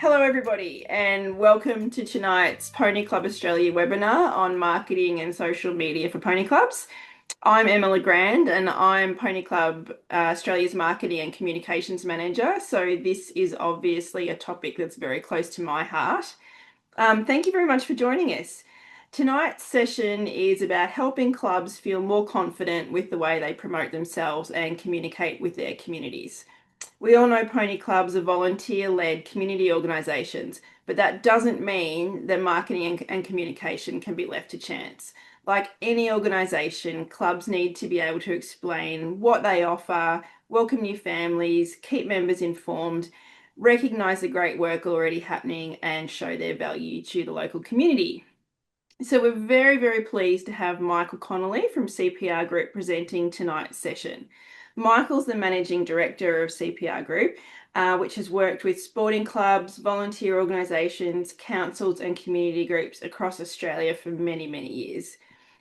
Hello, everybody, and welcome to tonight's Pony Club Australia webinar on marketing and social media for pony clubs. I'm Emma Legrand, and I'm Pony Club Australia's marketing and communications manager. So, this is obviously a topic that's very close to my heart. Thank you very much for joining us. Tonight's session is about helping clubs feel more confident with the way they promote themselves and communicate with their communities. We all know pony clubs are volunteer-led community organisations, but that doesn't mean that marketing and communication can be left to chance. Like any organisation, clubs need to be able to explain what they offer, welcome new families, keep members informed, recognise the great work already happening, and show their value to the local community. So we're very, very pleased to have Michael Connolly from CPR Group presenting tonight's session. Michael's the Managing Director of CPR Group, which has worked with sporting clubs, volunteer organisations, councils and community groups across Australia for many, many years.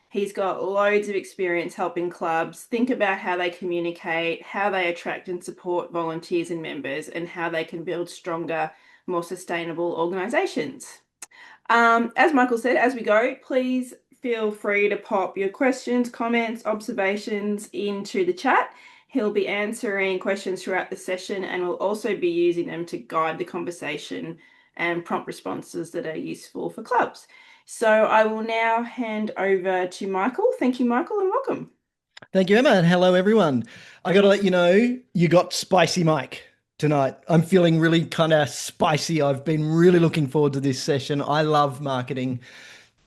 He's got loads of experience helping clubs think about how they communicate, how they attract and support volunteers and members, and how they can build stronger, more sustainable organisations. As Michael said, as we go, please feel free to pop your questions, comments, observations into the chat. He'll be answering questions throughout the session and will also be using them to guide the conversation and prompt responses that are useful for clubs. So I will now hand over to Michael. Thank you, Michael, and welcome. Thank you, Emma, and hello, everyone. I got to let you know, you got Spicy Mike tonight. I'm feeling really kind of spicy. I've been really looking forward to this session. I love marketing.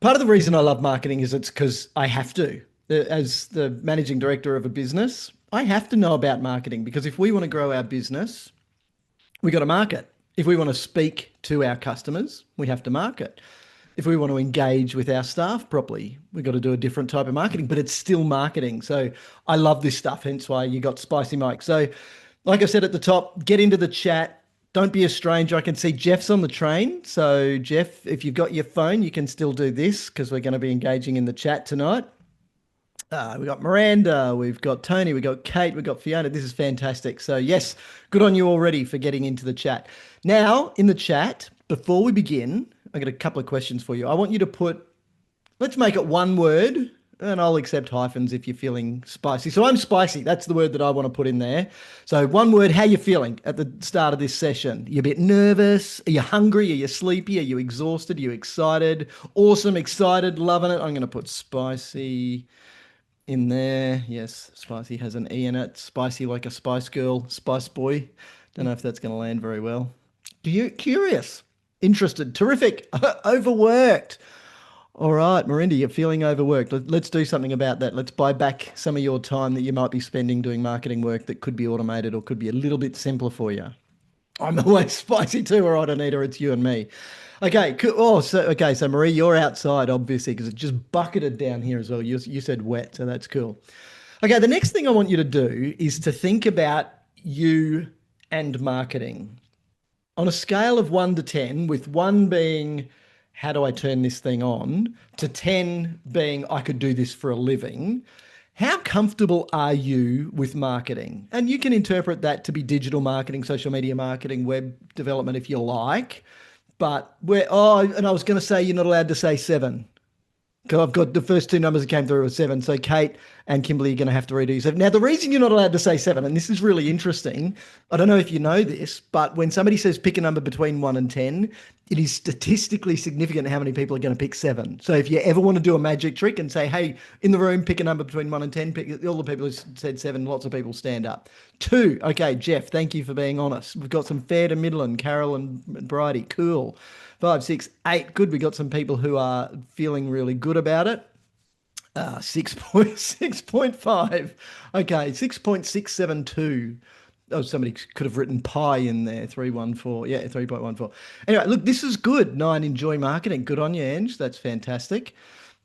Part of the reason I love marketing is it's because I have to. As the managing director of a business, I have to know about marketing because if we want to grow our business, we got to market. If we want to speak to our customers, we have to market. If we want to engage with our staff properly, we've got to do a different type of marketing, but it's still marketing. So I love this stuff, hence why you got Spicy Mike. So like I said at the top, get into the chat. Don't be a stranger. I can see Jeff's on the train. So Jeff, if you've got your phone, you can still do this because we're going to be engaging in the chat tonight. We've got Miranda, we've got Tony, we've got Kate, we've got Fiona. This is fantastic. So yes, good on you already for getting into the chat. Now in the chat, before we begin, I got a couple of questions for you. I want you to put, let's make it one word, and I'll accept hyphens if you're feeling spicy. So I'm spicy. That's the word that I want to put in there. So one word, how you feeling at the start of this session? You a bit nervous? Are you hungry? Are you sleepy? Are you exhausted? Are you excited? Awesome, excited, loving it. I'm going to put spicy in there. Yes, spicy has an E in it. Spicy like a Spice Girl, Spice Boy. Don't know if that's going to land very well. Curious, interested, terrific, overworked. All right, Miranda, you're feeling overworked. Let's do something about that. Let's buy back some of your time that you might be spending doing marketing work that could be automated or could be a little bit simpler for you. I'm always spicy too. All right, Anita, it's you and me. Okay, cool. Oh, so Marie, you're outside, obviously, because it just bucketed down here as well. You said wet, so that's cool. Okay, the next thing I want you to do is to think about you and marketing on a scale of 1 to 10, with 1 being, how do I turn this thing on, to 10 being, I could do this for a living. How comfortable are you with marketing? And you can interpret that to be digital marketing, social media marketing, web development, if you like. But and I was going to say you're not allowed to say 7. Because I've got the first 2 numbers that came through were 7. So Kate and Kimberly are going to have to redo 7. Now, the reason you're not allowed to say 7, and this is really interesting, I don't know if you know this, but when somebody says pick a number between 1 and 10, it is statistically significant how many people are going to pick 7. So if you ever want to do a magic trick and say, hey, in the room, pick a number between 1 and 10, pick all the people who said 7, lots of people stand up. 2, okay, Jeff, thank you for being honest. We've got some fair to middling, Carol and Bridie, cool. 5, 6, 8, good. We got some people who are feeling really good about it. 6.5. Okay, 6.672. Oh, somebody could have written pi in there. 314. Yeah, 3.14. Anyway, look, this is good. 9, enjoy marketing. Good on you, Ange. That's fantastic.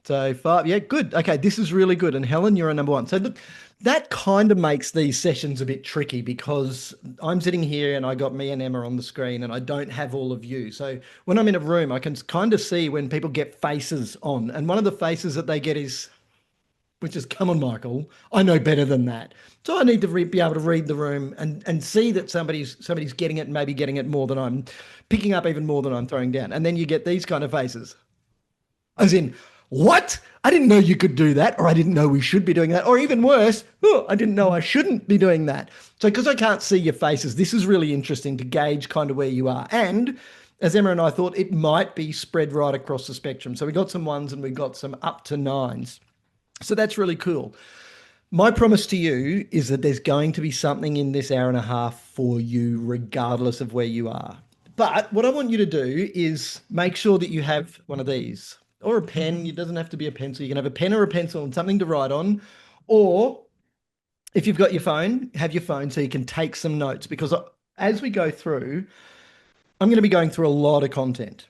So 5, yeah, good. Okay, this is really good. And Helen, you're a number 1. So look, that kind of makes these sessions a bit tricky because I'm sitting here and I got me and Emma on the screen and I don't have all of you. So when I'm in a room, I can kind of see when people get faces on. And one of the faces that they get is which is, come on, Michael, I know better than that. So I need to be able to read the room and see that somebody's getting it and maybe getting it more than I'm picking up, even more than I'm throwing down. And then you get these kind of faces. As in, what? I didn't know you could do that, or I didn't know we should be doing that, or even worse, oh, I didn't know I shouldn't be doing that. So, because I can't see your faces, this is really interesting to gauge kind of where you are. And as Emma and I thought, it might be spread right across the spectrum. So, we got some ones and we got some up to nines. So, that's really cool. My promise to you is that there's going to be something in this hour and a half for you, regardless of where you are. But what I want you to do is make sure that you have one of these or a pen. It doesn't have to be a pencil. You can have a pen or a pencil and something to write on. Or if you've got your phone, have your phone so you can take some notes because as we go through, I'm going to be going through a lot of content.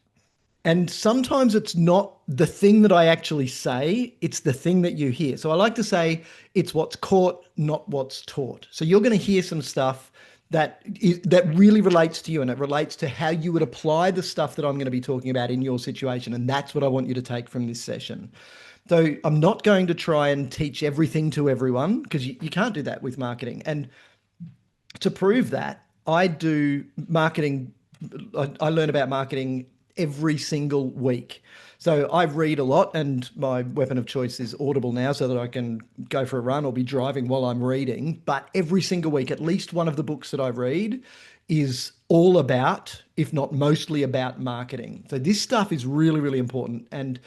And sometimes it's not the thing that I actually say, it's the thing that you hear. So I like to say it's what's caught, not what's taught. So you're going to hear some stuff that really relates to you and it relates to how you would apply the stuff that I'm going to be talking about in your situation. And that's what I want you to take from this session. So I'm not going to try and teach everything to everyone because you can't do that with marketing. And to prove that, I do marketing. I learn about marketing every single week. So I read a lot, and my weapon of choice is Audible now so that I can go for a run or be driving while I'm reading. But every single week, at least one of the books that I read is all about, if not mostly about marketing. So this stuff is really, really important. And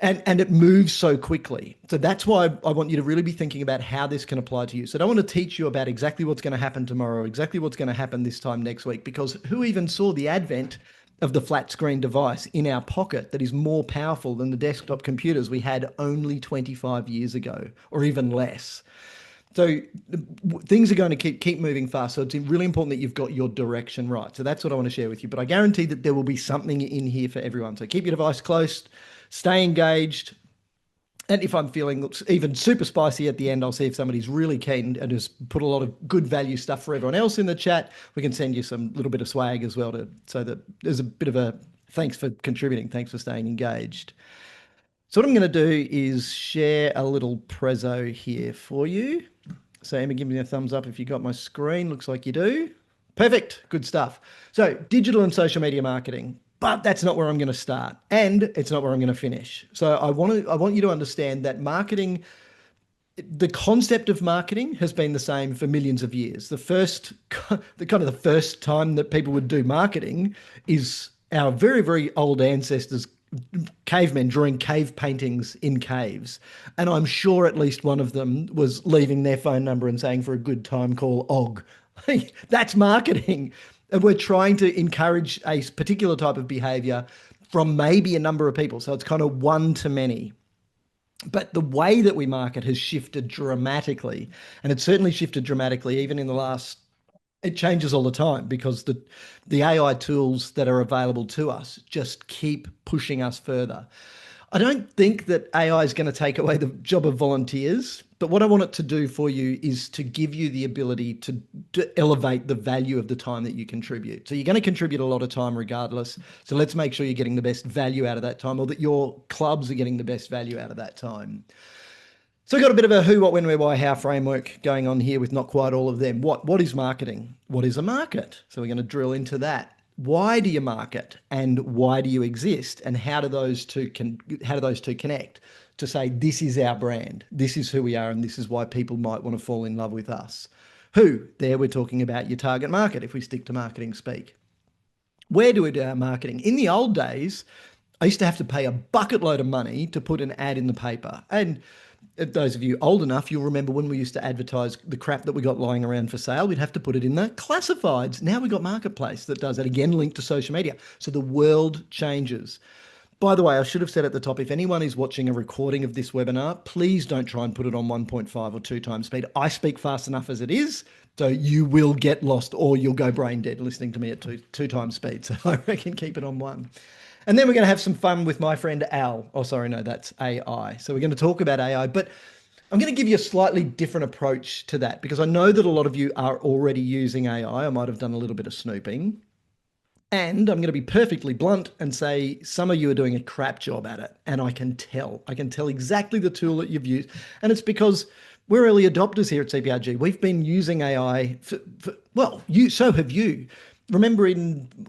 it moves so quickly. So that's why I want you to really be thinking about how this can apply to you. So I don't want to teach you about exactly what's going to happen tomorrow, exactly what's going to happen this time next week, because who even saw the advent of the flat screen device in our pocket that is more powerful than the desktop computers we had only 25 years ago, or even less? So things are going to keep moving fast. So it's really important that you've got your direction right. So that's what I want to share with you. But I guarantee that there will be something in here for everyone. So keep your device close, stay engaged. And if I'm feeling even super spicy at the end, I'll see if somebody's really keen and just put a lot of good value stuff for everyone else in the chat. We can send you some little bit of swag as well so that there's a bit of a thanks for contributing. Thanks for staying engaged. So what I'm going to do is share a little prezzo here for you. So Emma, give me a thumbs up if you got my screen. Looks like you do. Perfect. Good stuff. So digital and social media marketing. But that's not where I'm going to start. And it's not where I'm going to finish. So I want you to understand that marketing, the concept of marketing has been the same for millions of years. The first time that people would do marketing is our very, very old ancestors, cavemen drawing cave paintings in caves. And I'm sure at least one of them was leaving their phone number and saying for a good time call Og. That's marketing. And we're trying to encourage a particular type of behavior from maybe a number of people. So it's kind of one to many. But the way that we market has shifted dramatically. And it's certainly shifted dramatically even in the last, it changes all the time because the AI tools that are available to us just keep pushing us further. I don't think that AI is going to take away the job of volunteers, but what I want it to do for you is to give you the ability to elevate the value of the time that you contribute. So you're going to contribute a lot of time regardless. So let's make sure you're getting the best value out of that time or that your clubs are getting the best value out of that time. So we've got a bit of a who, what, when, where, why, how framework going on here with not quite all of them. What is marketing? What is a market? So we're going to drill into that. Why do you market and why do you exist? And how do those two connect to say this is our brand, this is who we are, and this is why people might want to fall in love with us? Who? There we're talking about your target market if we stick to marketing speak. Where do we do our marketing? In the old days, I used to have to pay a bucket load of money to put an ad in the paper. And those of you old enough, you'll remember when we used to advertise the crap that we got lying around for sale, we'd have to put it in the classifieds. Now we've got Marketplace that does that, again, linked to social media. So the world changes. By the way, I should have said at the top, if anyone is watching a recording of this webinar, please don't try and put it on 1.5 or 2 times speed. I speak fast enough as it is, so you will get lost or you'll go brain dead listening to me at two times speed. So I reckon keep it on 1. And then we're going to have some fun with my friend Al. Oh, sorry, no, that's AI. So we're going to talk about AI, but I'm going to give you a slightly different approach to that because I know that a lot of you are already using AI. I might have done a little bit of snooping. And I'm going to be perfectly blunt and say some of you are doing a crap job at it. And I can tell. I can tell exactly the tool that you've used. And it's because we're early adopters here at CPRG. We've been using AI well, so have you. Remember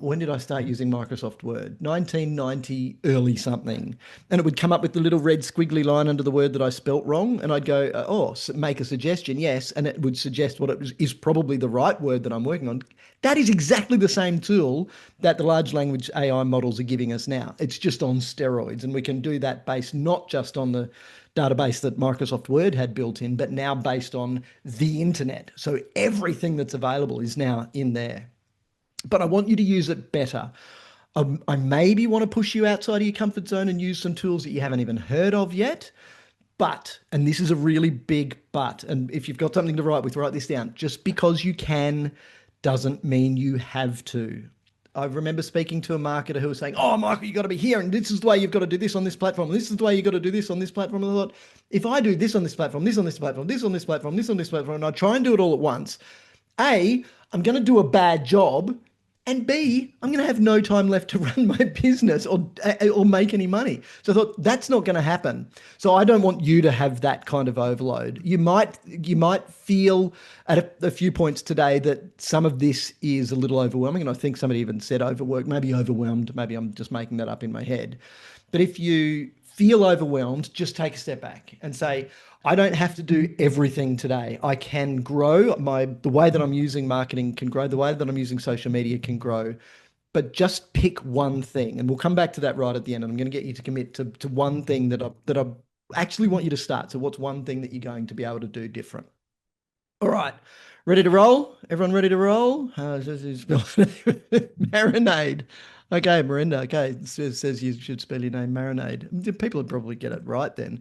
when did I start using Microsoft Word? 1990, early something. And it would come up with the little red squiggly line under the word that I spelt wrong. And I'd go, make a suggestion, yes. And it would suggest what is probably the right word that I'm working on. That is exactly the same tool that the large language AI models are giving us now. It's just on steroids. And we can do that based not just on the database that Microsoft Word had built in, but now based on the internet. So everything that's available is now in there. But I want you to use it better. I maybe want to push you outside of your comfort zone and use some tools that you haven't even heard of yet. But, and this is a really big but, and if you've got something to write with, write this down. Just because you can doesn't mean you have to. I remember speaking to a marketer who was saying, "Oh, Michael, you got to be here, and this is the way you've got to do this on this platform. This is the way you've got to do this on this platform." And I thought, if I do this on this platform, this on this platform, this on this platform, this on this platform, and I try and do it all at once, A, I'm going to do a bad job, and B, I'm going to have no time left to run my business or make any money. So I thought that's not going to happen. So I don't want you to have that kind of overload. You might feel at a few points today that some of this is a little overwhelming, and I think somebody even said overworked, maybe overwhelmed. Maybe I'm just making that up in my head. But if you feel overwhelmed, just take a step back and say, I don't have to do everything today. I can grow the way that I'm using marketing can grow, the way that I'm using social media can grow, but just pick one thing. And we'll come back to that right at the end. And I'm going to get you to commit to one thing that I actually want you to start. So what's one thing that you're going to be able to do different? All right. Ready to roll? Everyone ready to roll? Marinade. Okay, Miranda. Okay, it says you should spell your name Marinade. People would probably get it right then.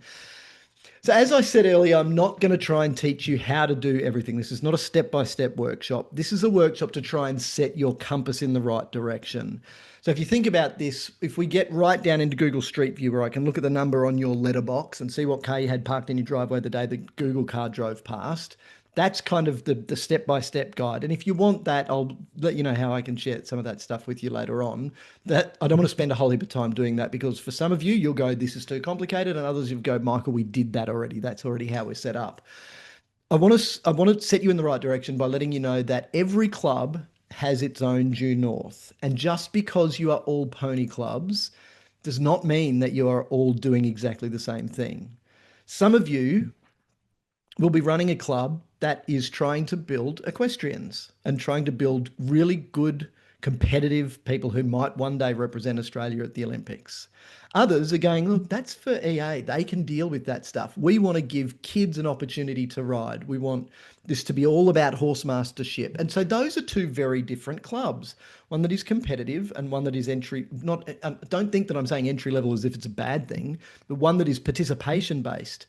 So, as I said earlier, I'm not going to try and teach you how to do everything. This is not a step-by-step workshop. This is a workshop to try and set your compass in the right direction. So, if you think about this, if we get right down into Google Street View, where I can look at the number on your letterbox and see what car you had parked in your driveway the day the Google car drove past, that's kind of the step-by-step guide. And if you want that, I'll let you know how I can share some of that stuff with you later on. That I don't want to spend a whole heap of time doing that because for some of you, you'll go, this is too complicated, and others you'll go, Michael, we did that already. That's already how we're set up. I want to set you in the right direction by letting you know that every club has its own due north. And just because you are all pony clubs does not mean that you are all doing exactly the same thing. Some of you will be running a club that is trying to build equestrians and trying to build really good competitive people who might one day represent Australia at the Olympics. Others are going, look, that's for EA. They can deal with that stuff. We want to give kids an opportunity to ride. We want this to be all about horse mastership. And so those are two very different clubs. One that is competitive and one that is entry, not, don't think that I'm saying entry level as if it's a bad thing, but one that is participation based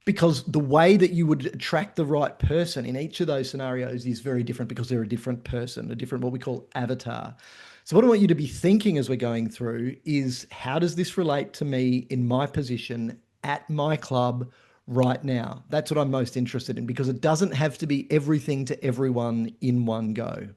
because the way that you would attract the right person in each of those scenarios is very different because they're a different person, a different what we call avatar. So what I want you to be thinking as we're going through is how does this relate to me in my position at my club right now? That's what I'm most interested in because it doesn't have to be everything to everyone in one go.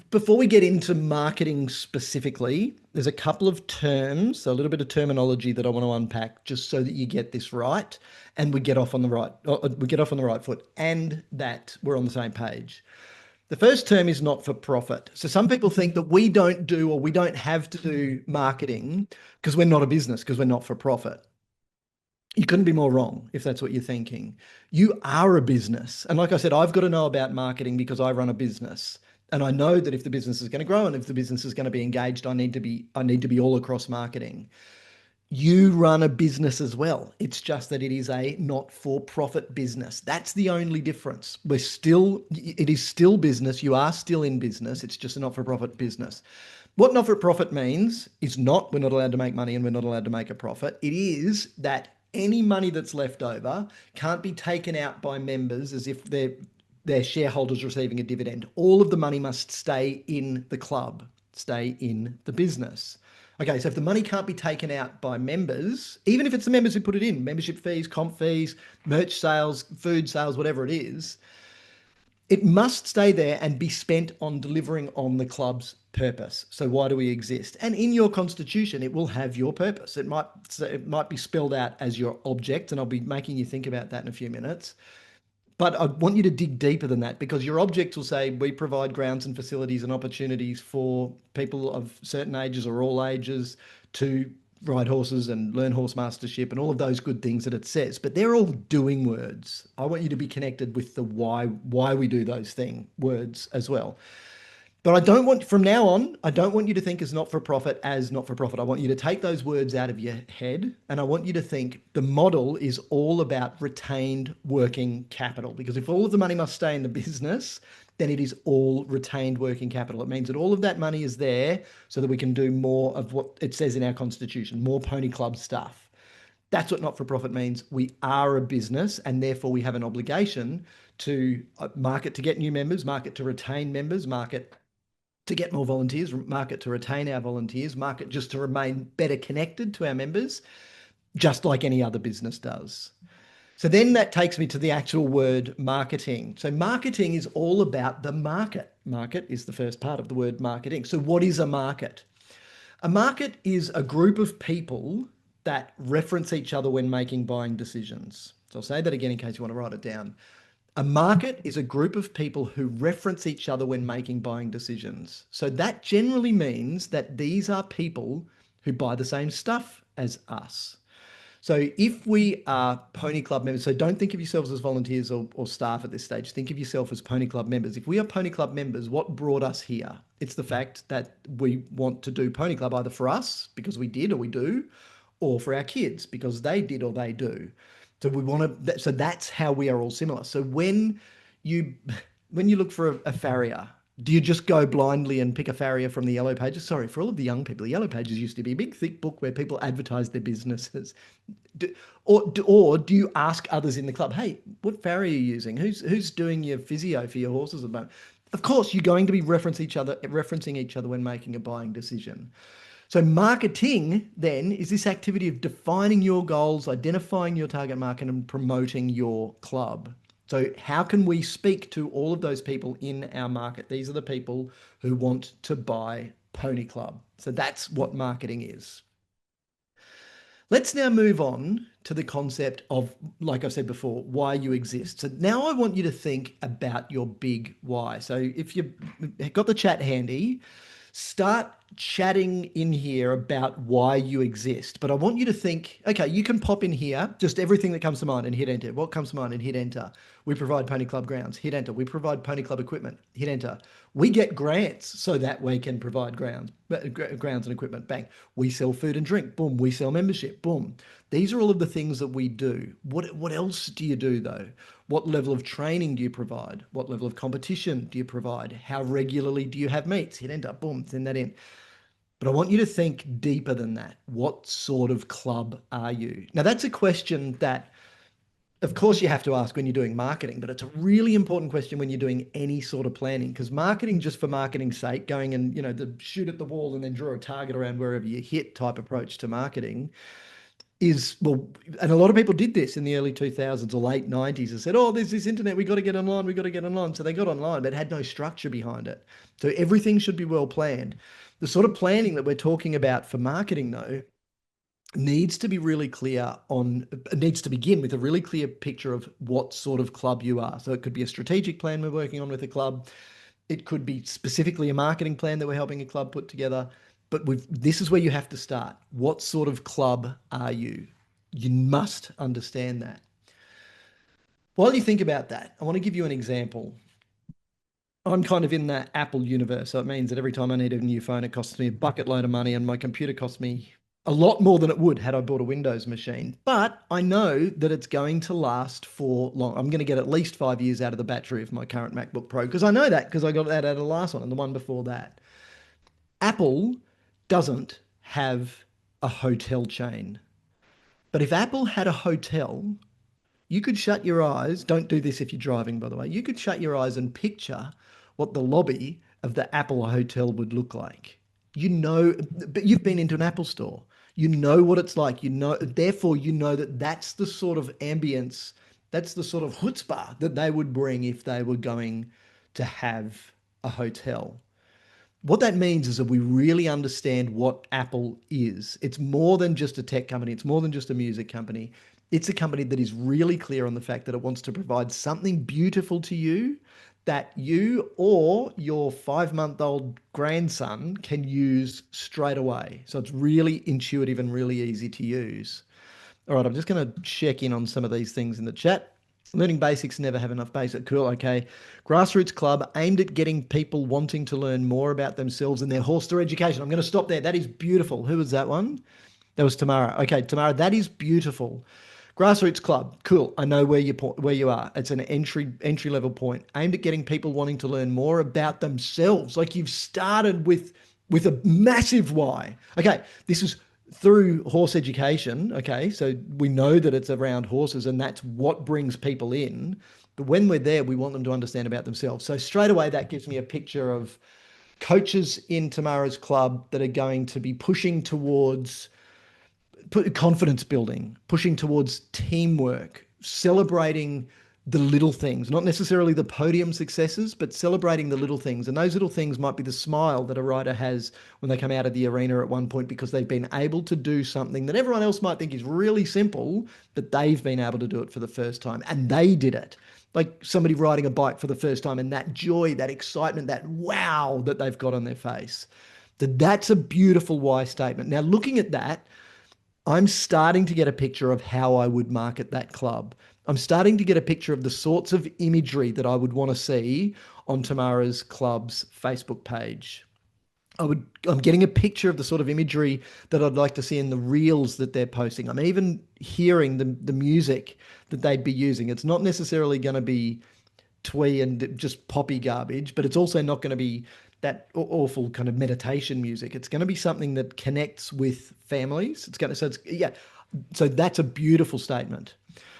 Before we get into marketing specifically, there's a couple of terms, so a little bit of terminology that I want to unpack just so that you get this right and we get off on the right foot and that we're on the same page. The first term is not for profit. So some people think that we don't do or we don't have to do marketing because we're not a business, because we're not for profit. You couldn't be more wrong if that's what you're thinking. You are a business. And like I said, I've got to know about marketing because I run a business. And I know that if the business is going to grow and if the business is going to be engaged, I need to be all across marketing. You run a business as well. It's just that it is a not-for-profit business. That's the only difference. It is still business. You are still in business. It's just a not-for-profit business. What not-for-profit means is not we're not allowed to make money and we're not allowed to make a profit. It is that any money that's left over can't be taken out by members as if their shareholders receiving a dividend. All of the money must stay in the club, stay in the business. Okay, so if the money can't be taken out by members, even if it's the members who put it in, membership fees, comp fees, merch sales, food sales, whatever it is, It must stay there and be spent on delivering on the club's purpose. So why do we exist? And in your constitution, it will have your purpose. It might be spelled out as your object, and I'll be making you think about that in a few minutes. But I want you to dig deeper than that because your objects will say we provide grounds and facilities and opportunities for people of certain ages or all ages to ride horses and learn horse mastership and all of those good things that it says. But they're all doing words. I want you to be connected with the why we do those thing words as well. But I don't want, from now on, I don't want you to think as not for profit as not for profit. I want you to take those words out of your head and I want you to think the model is all about retained working capital. Because if all of the money must stay in the business, then it is all retained working capital. It means that all of that money is there so that we can do more of what it says in our constitution, more pony club stuff. That's what not for profit means. We are a business and therefore we have an obligation to market to get new members, market to retain members, market to get more volunteers, market to retain our volunteers, market just to remain better connected to our members, just like any other business does. So then that takes me to the actual word marketing. So marketing is all about the market. Market is the first part of the word marketing. So what is a market? A market is a group of people that reference each other when making buying decisions. So I'll say that again in case you want to write it down. A market is a group of people who reference each other when making buying decisions. So that generally means that these are people who buy the same stuff as us. So if we are Pony Club members, so don't think of yourselves as volunteers or staff at this stage. Think of yourself as Pony Club members. If we are Pony Club members, what brought us here? It's the fact that we want to do Pony Club either for us because we did or we do, or for our kids because they did or they do. So we want to. So that's how we are all similar. So you when you look for a farrier, do you just go blindly and pick a farrier from the yellow pages? Sorry, for all of the young people, the yellow pages used to be a big, thick book where people advertised their businesses. Or do you ask others in the club, hey, what farrier are you using? Who's doing your physio for your horses at the moment? Of course, you're going to be referencing each other when making a buying decision. So marketing then is this activity of defining your goals, identifying your target market, and promoting your club. So how can we speak to all of those people in our market? These are the people who want to buy Pony Club. So that's what marketing is. Let's now move on to the concept of, like I said before, why you exist. So now I want you to think about your big why. So if you've got the chat handy, start chatting in here about why you exist. But I want you to think, okay, you can pop in here, just everything that comes to mind and hit enter. What comes to mind and hit enter. We provide Pony Club grounds, hit enter. We provide Pony Club equipment, hit enter. We get grants so that we can provide grounds and equipment, bang. We sell food and drink, boom. We sell membership, boom. These are all of the things that we do. What else do you do though? What level of training do you provide? What level of competition do you provide? How regularly do you have meets? Hit enter, boom, send that in. But I want you to think deeper than that. What sort of club are you? Now, that's a question that, of course, you have to ask when you're doing marketing, but it's a really important question when you're doing any sort of planning because marketing, just for marketing's sake, going and, the shoot at the wall and then draw a target around wherever you hit type approach to marketing is, well, and a lot of people did this in the early 2000s or late 90s and said, oh, there's this internet, we got to get online, we got to get online. So they got online, but had no structure behind it. So everything should be well planned. The sort of planning that we're talking about for marketing, though, needs to be really clear on, needs to begin with a really clear picture of what sort of club you are. So it could be a strategic plan we're working on with a club. It could be specifically a marketing plan that we're helping a club put together. But this is where you have to start. What sort of club are you? You must understand that. While you think about that, I want to give you an example. I'm kind of in that Apple universe. So it means that every time I need a new phone, it costs me a bucket load of money, and my computer costs me a lot more than it would had I bought a Windows machine. But I know that it's going to last for long. I'm going to get at least 5 years out of the battery of my current MacBook Pro because I know that because I got that out of the last one and the one before that. Apple doesn't have a hotel chain. But if Apple had a hotel, you could shut your eyes. Don't do this if you're driving, by the way. You could shut your eyes and picture what the lobby of the Apple hotel would look like. But you've been into an Apple store. You know what it's like. Therefore, you know that that's the sort of ambience That's the sort of chutzpah that they would bring if they were going to have a hotel. What that means is that we really understand what Apple is. It's more than just a tech company, it's more than just a music company. It's a company that is really clear on the fact that it wants to provide something beautiful to you that you or your 5 month old grandson can use straight away. So it's really intuitive and really easy to use. All right, I'm just going to check in on some of these things in the chat. Learning basics, never have enough basic. Cool. Okay. Grassroots club aimed at getting people wanting to learn more about themselves and their horse to education. I'm going to stop there. That is beautiful. Who was that one? That was Tamara. Okay, Tamara, that is beautiful. Grassroots club, cool. I know where you are. It's an entry level point aimed at getting people wanting to learn more about themselves. Like you've started with a massive why. Okay, this is through horse education. Okay, so we know that it's around horses, and that's what brings people in. But when we're there, we want them to understand about themselves. So straight away, that gives me a picture of coaches in Tamara's club that are going to be pushing towards confidence building, pushing towards teamwork, celebrating the little things, not necessarily the podium successes, but celebrating the little things. And those little things might be the smile that a rider has when they come out of the arena at one point because they've been able to do something that everyone else might think is really simple, but they've been able to do it for the first time and they did it. Like somebody riding a bike for the first time and that joy, that excitement, that wow that they've got on their face. That's a beautiful why statement. Now, looking at that, I'm starting to get a picture of how I would market that club. I'm starting to get a picture of the sorts of imagery that I would want to see on Tamara's club's Facebook page. I'm getting a picture of the sort of imagery that I'd like to see in the reels that they're posting. I'm even hearing the music that they'd be using. It's not necessarily going to be twee and just poppy garbage, but it's also not going to be that awful kind of meditation music. It's going to be something that connects with families. It's going to, so it's, yeah. So that's a beautiful statement.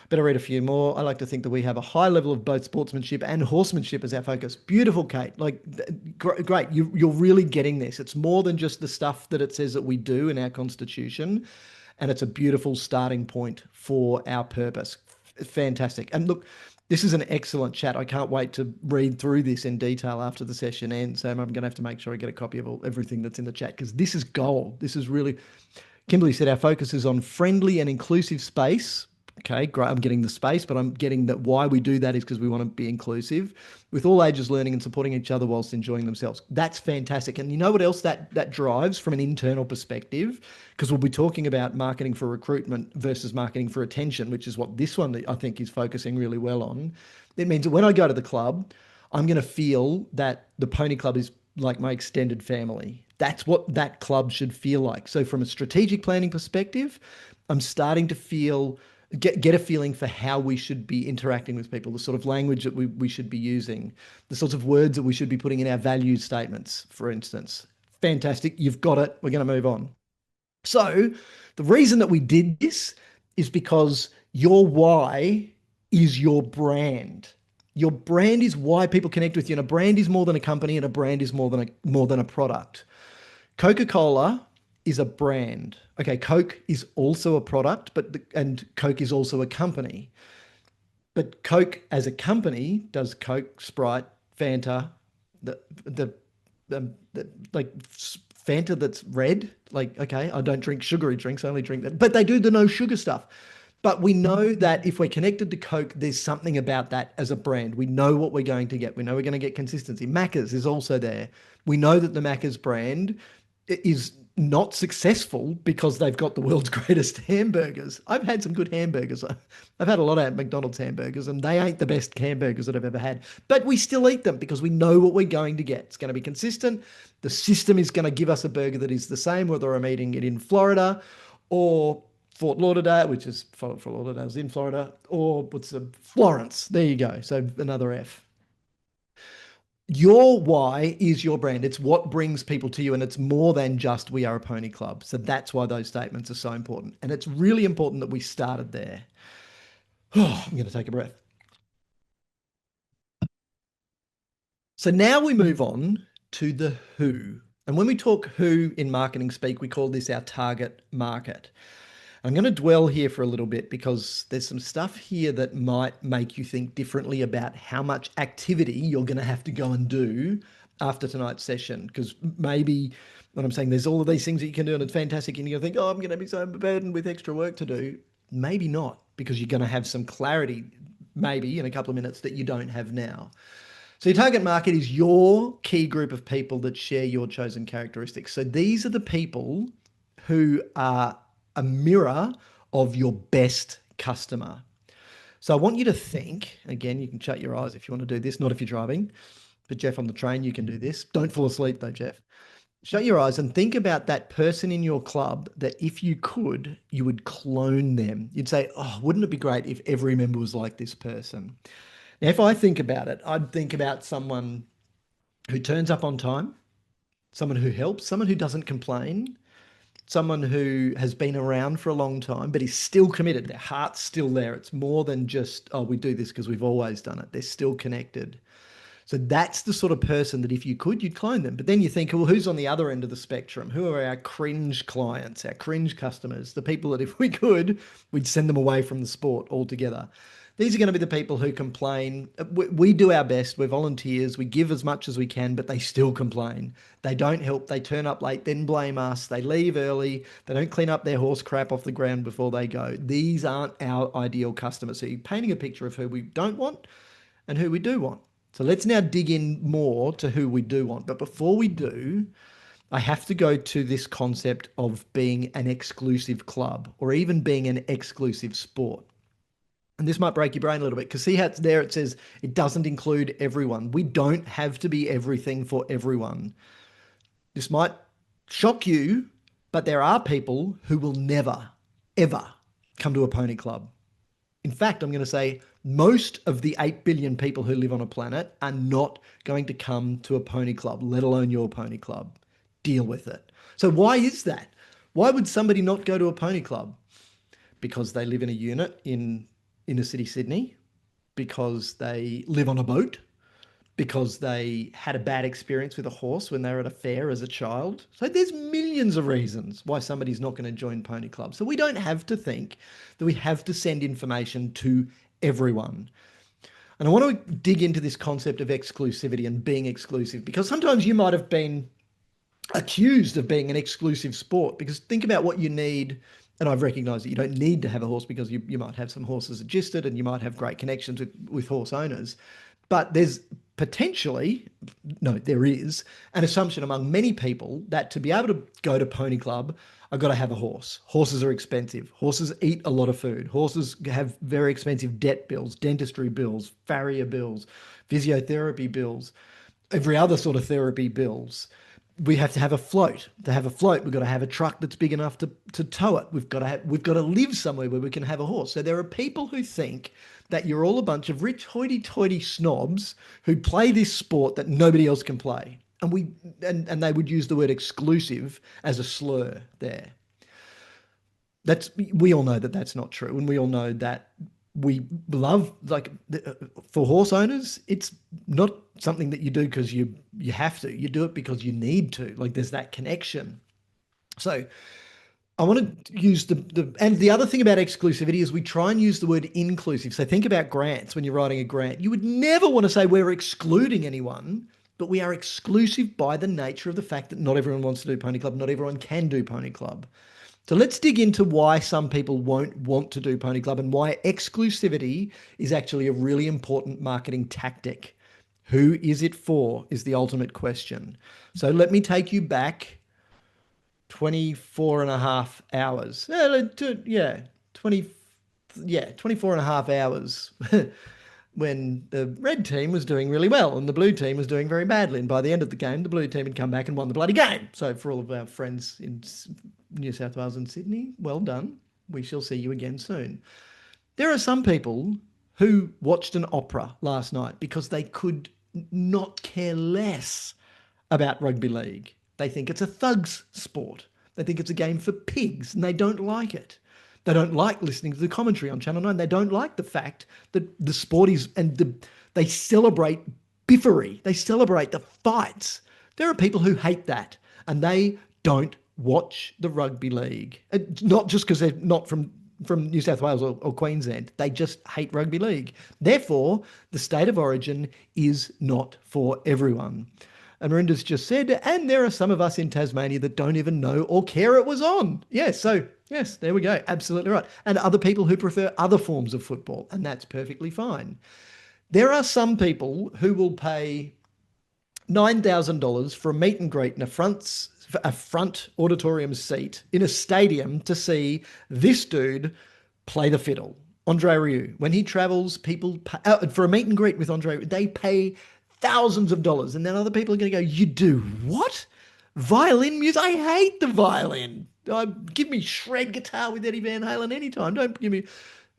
Better read a few more. I like to think that we have a high level of both sportsmanship and horsemanship as our focus. Beautiful, Kate. Like, great. You're really getting this. It's more than just the stuff that it says that we do in our constitution. And it's a beautiful starting point for our purpose. Fantastic. And look, this is an excellent chat. I can't wait to read through this in detail after the session ends. So I'm going to have to make sure I get a copy of everything that's in the chat because this is gold. This is really. Kimberly said our focus is on friendly and inclusive space. Okay, great. I'm getting the space, but I'm getting that why we do that is because we want to be inclusive with all ages learning and supporting each other whilst enjoying themselves. That's fantastic. And you know what else that drives from an internal perspective? Because we'll be talking about marketing for recruitment versus marketing for attention, which is what this one I think is focusing really well on. It means that when I go to the club, I'm going to feel that the Pony Club is like my extended family. That's what that club should feel like. So from a strategic planning perspective, I'm starting to get a feeling for how we should be interacting with people, the sort of language that we should be using, the sorts of words that we should be putting in our value statements, for instance. Fantastic. You've got it. We're going to move on. So the reason that we did this is because your why is your brand. Your brand is why people connect with you. And a brand is more than a company, and a brand is more than a product. Coca-Cola is a brand. Okay, Coke is also a product, and Coke is also a company. But Coke as a company does Coke, Sprite, Fanta, the like Fanta that's red. Like, okay, I don't drink sugary drinks, I only drink that. But they do the no sugar stuff. But we know that if we're connected to Coke, there's something about that as a brand. We know what we're going to get. We know we're going to get consistency. Macca's is also there. We know that the Macca's brand is not successful because they've got the world's greatest hamburgers. I've had some good hamburgers. I've had a lot of McDonald's hamburgers, and they ain't the best hamburgers that I've ever had. But we still eat them because we know what we're going to get. It's going to be consistent. The system is going to give us a burger that is the same, whether I'm eating it in Florida or Fort Lauderdale, which is Fort Lauderdale's in Florida, or what's the Florence. There you go. So another F. Your why is your brand. It's what brings people to you, and it's more than just we are a pony club. So that's why those statements are so important. And it's really important that we started there. Oh, I'm going to take a breath. So now we move on to the who. And when we talk who in marketing speak, we call this our target market. I'm going to dwell here for a little bit because there's some stuff here that might make you think differently about how much activity you're going to have to go and do after tonight's session. Because maybe what I'm saying, there's all of these things that you can do and it's fantastic, and you're going to think, oh, I'm going to be so overburdened with extra work to do. Maybe not, because you're going to have some clarity, maybe in a couple of minutes, that you don't have now. So your target market is your key group of people that share your chosen characteristics. So these are the people who are a mirror of your best customer. So I want you to think, again, you can shut your eyes if you want to do this, not if you're driving. But Jeff, on the train, you can do this. Don't fall asleep though, Jeff. Shut your eyes and think about that person in your club that if you could, you would clone them. You'd say, oh, wouldn't it be great if every member was like this person? Now, if I think about it, I'd think about someone who turns up on time, someone who helps, someone who doesn't complain, someone who has been around for a long time, but is still committed. Their heart's still there. It's more than just, oh, we do this because we've always done it. They're still connected. So that's the sort of person that if you could, you'd clone them. But then you think, well, who's on the other end of the spectrum? Who are our cringe clients, our cringe customers, the people that if we could, we'd send them away from the sport altogether. These are going to be the people who complain. We do our best. We're volunteers. We give as much as we can, but they still complain. They don't help. They turn up late, then blame us. They leave early. They don't clean up their horse crap off the ground before they go. These aren't our ideal customers. So you're painting a picture of who we don't want and who we do want. So let's now dig in more to who we do want. But before we do, I have to go to this concept of being an exclusive club or even being an exclusive sport. And this might break your brain a little bit because see how it's there, it says it doesn't include everyone. We don't have to be everything for everyone. This might shock you, but there are people who will never, ever come to a pony club. In fact, I'm going to say most of the 8 billion people who live on a planet are not going to come to a pony club, let alone your pony club. Deal with it. So why is that? Why would somebody not go to a pony club? Because they live in a unit in inner city Sydney, because they live on a boat, because they had a bad experience with a horse when they were at a fair as a child. So there's millions of reasons why somebody's not going to join pony club. So we don't have to think that we have to send information to everyone. And I want to dig into this concept of exclusivity and being exclusive, because sometimes you might have been accused of being an exclusive sport, because think about what you need. And I've recognized that you don't need to have a horse because you might have some horses registered and you might have great connections with horse owners. But there's potentially, no, there is an assumption among many people that to be able to go to pony club, I've got to have a horse. Horses are expensive. Horses eat a lot of food. Horses have very expensive debt bills, dentistry bills, farrier bills, physiotherapy bills, every other sort of therapy bills. We have to have a float. To have a float, we've got to have a truck that's big enough to tow it. We've got to live somewhere where we can have a horse. So there are people who think that you're all a bunch of rich hoity-toity snobs who play this sport that nobody else can play. And they would use the word exclusive as a slur there. We all know that that's not true, and we all know that we love, like, for horse owners, it's not something that you do because you have to. You do it because you need to. Like, there's that connection. So I want to use and the other thing about exclusivity is we try and use the word inclusive. So think about grants when you're writing a grant. You would never want to say we're excluding anyone, but we are exclusive by the nature of the fact that not everyone wants to do pony club. Not everyone can do pony club. So let's dig into why some people won't want to do pony club and why exclusivity is actually a really important marketing tactic. Who is it for is the ultimate question. So let me take you back 24 and a half hours. Yeah, 24 and a half hours when the red team was doing really well and the blue team was doing very badly. And by the end of the game, the blue team had come back and won the bloody game. So for all of our friends in New South Wales and Sydney, well done. We shall see you again soon. There are some people who watched an opera last night because they could not care less about rugby league. They think it's a thug's sport. They think it's a game for pigs and they don't like it. They don't like listening to the commentary on Channel 9. They don't like the fact that the sport is, they celebrate biffery. They celebrate the fights. There are people who hate that and they don't watch the rugby league. Not just because they're not from New South Wales or Queensland. They just hate rugby league. Therefore, the state of origin is not for everyone. And Marinda's just said, and there are some of us in Tasmania that don't even know or care it was on. Yes, so yes, there we go. Absolutely right. And other people who prefer other forms of football, and that's perfectly fine. There are some people who will pay $9,000 for a meet and greet in a front auditorium seat in a stadium to see this dude play the fiddle. Andre Rieu. When he travels, people pay, for a meet and greet with Andre, they pay thousands of dollars. And then other people are going to go, you do what? Violin music? I hate the violin. Give me shred guitar with Eddie Van Halen anytime. Don't give me.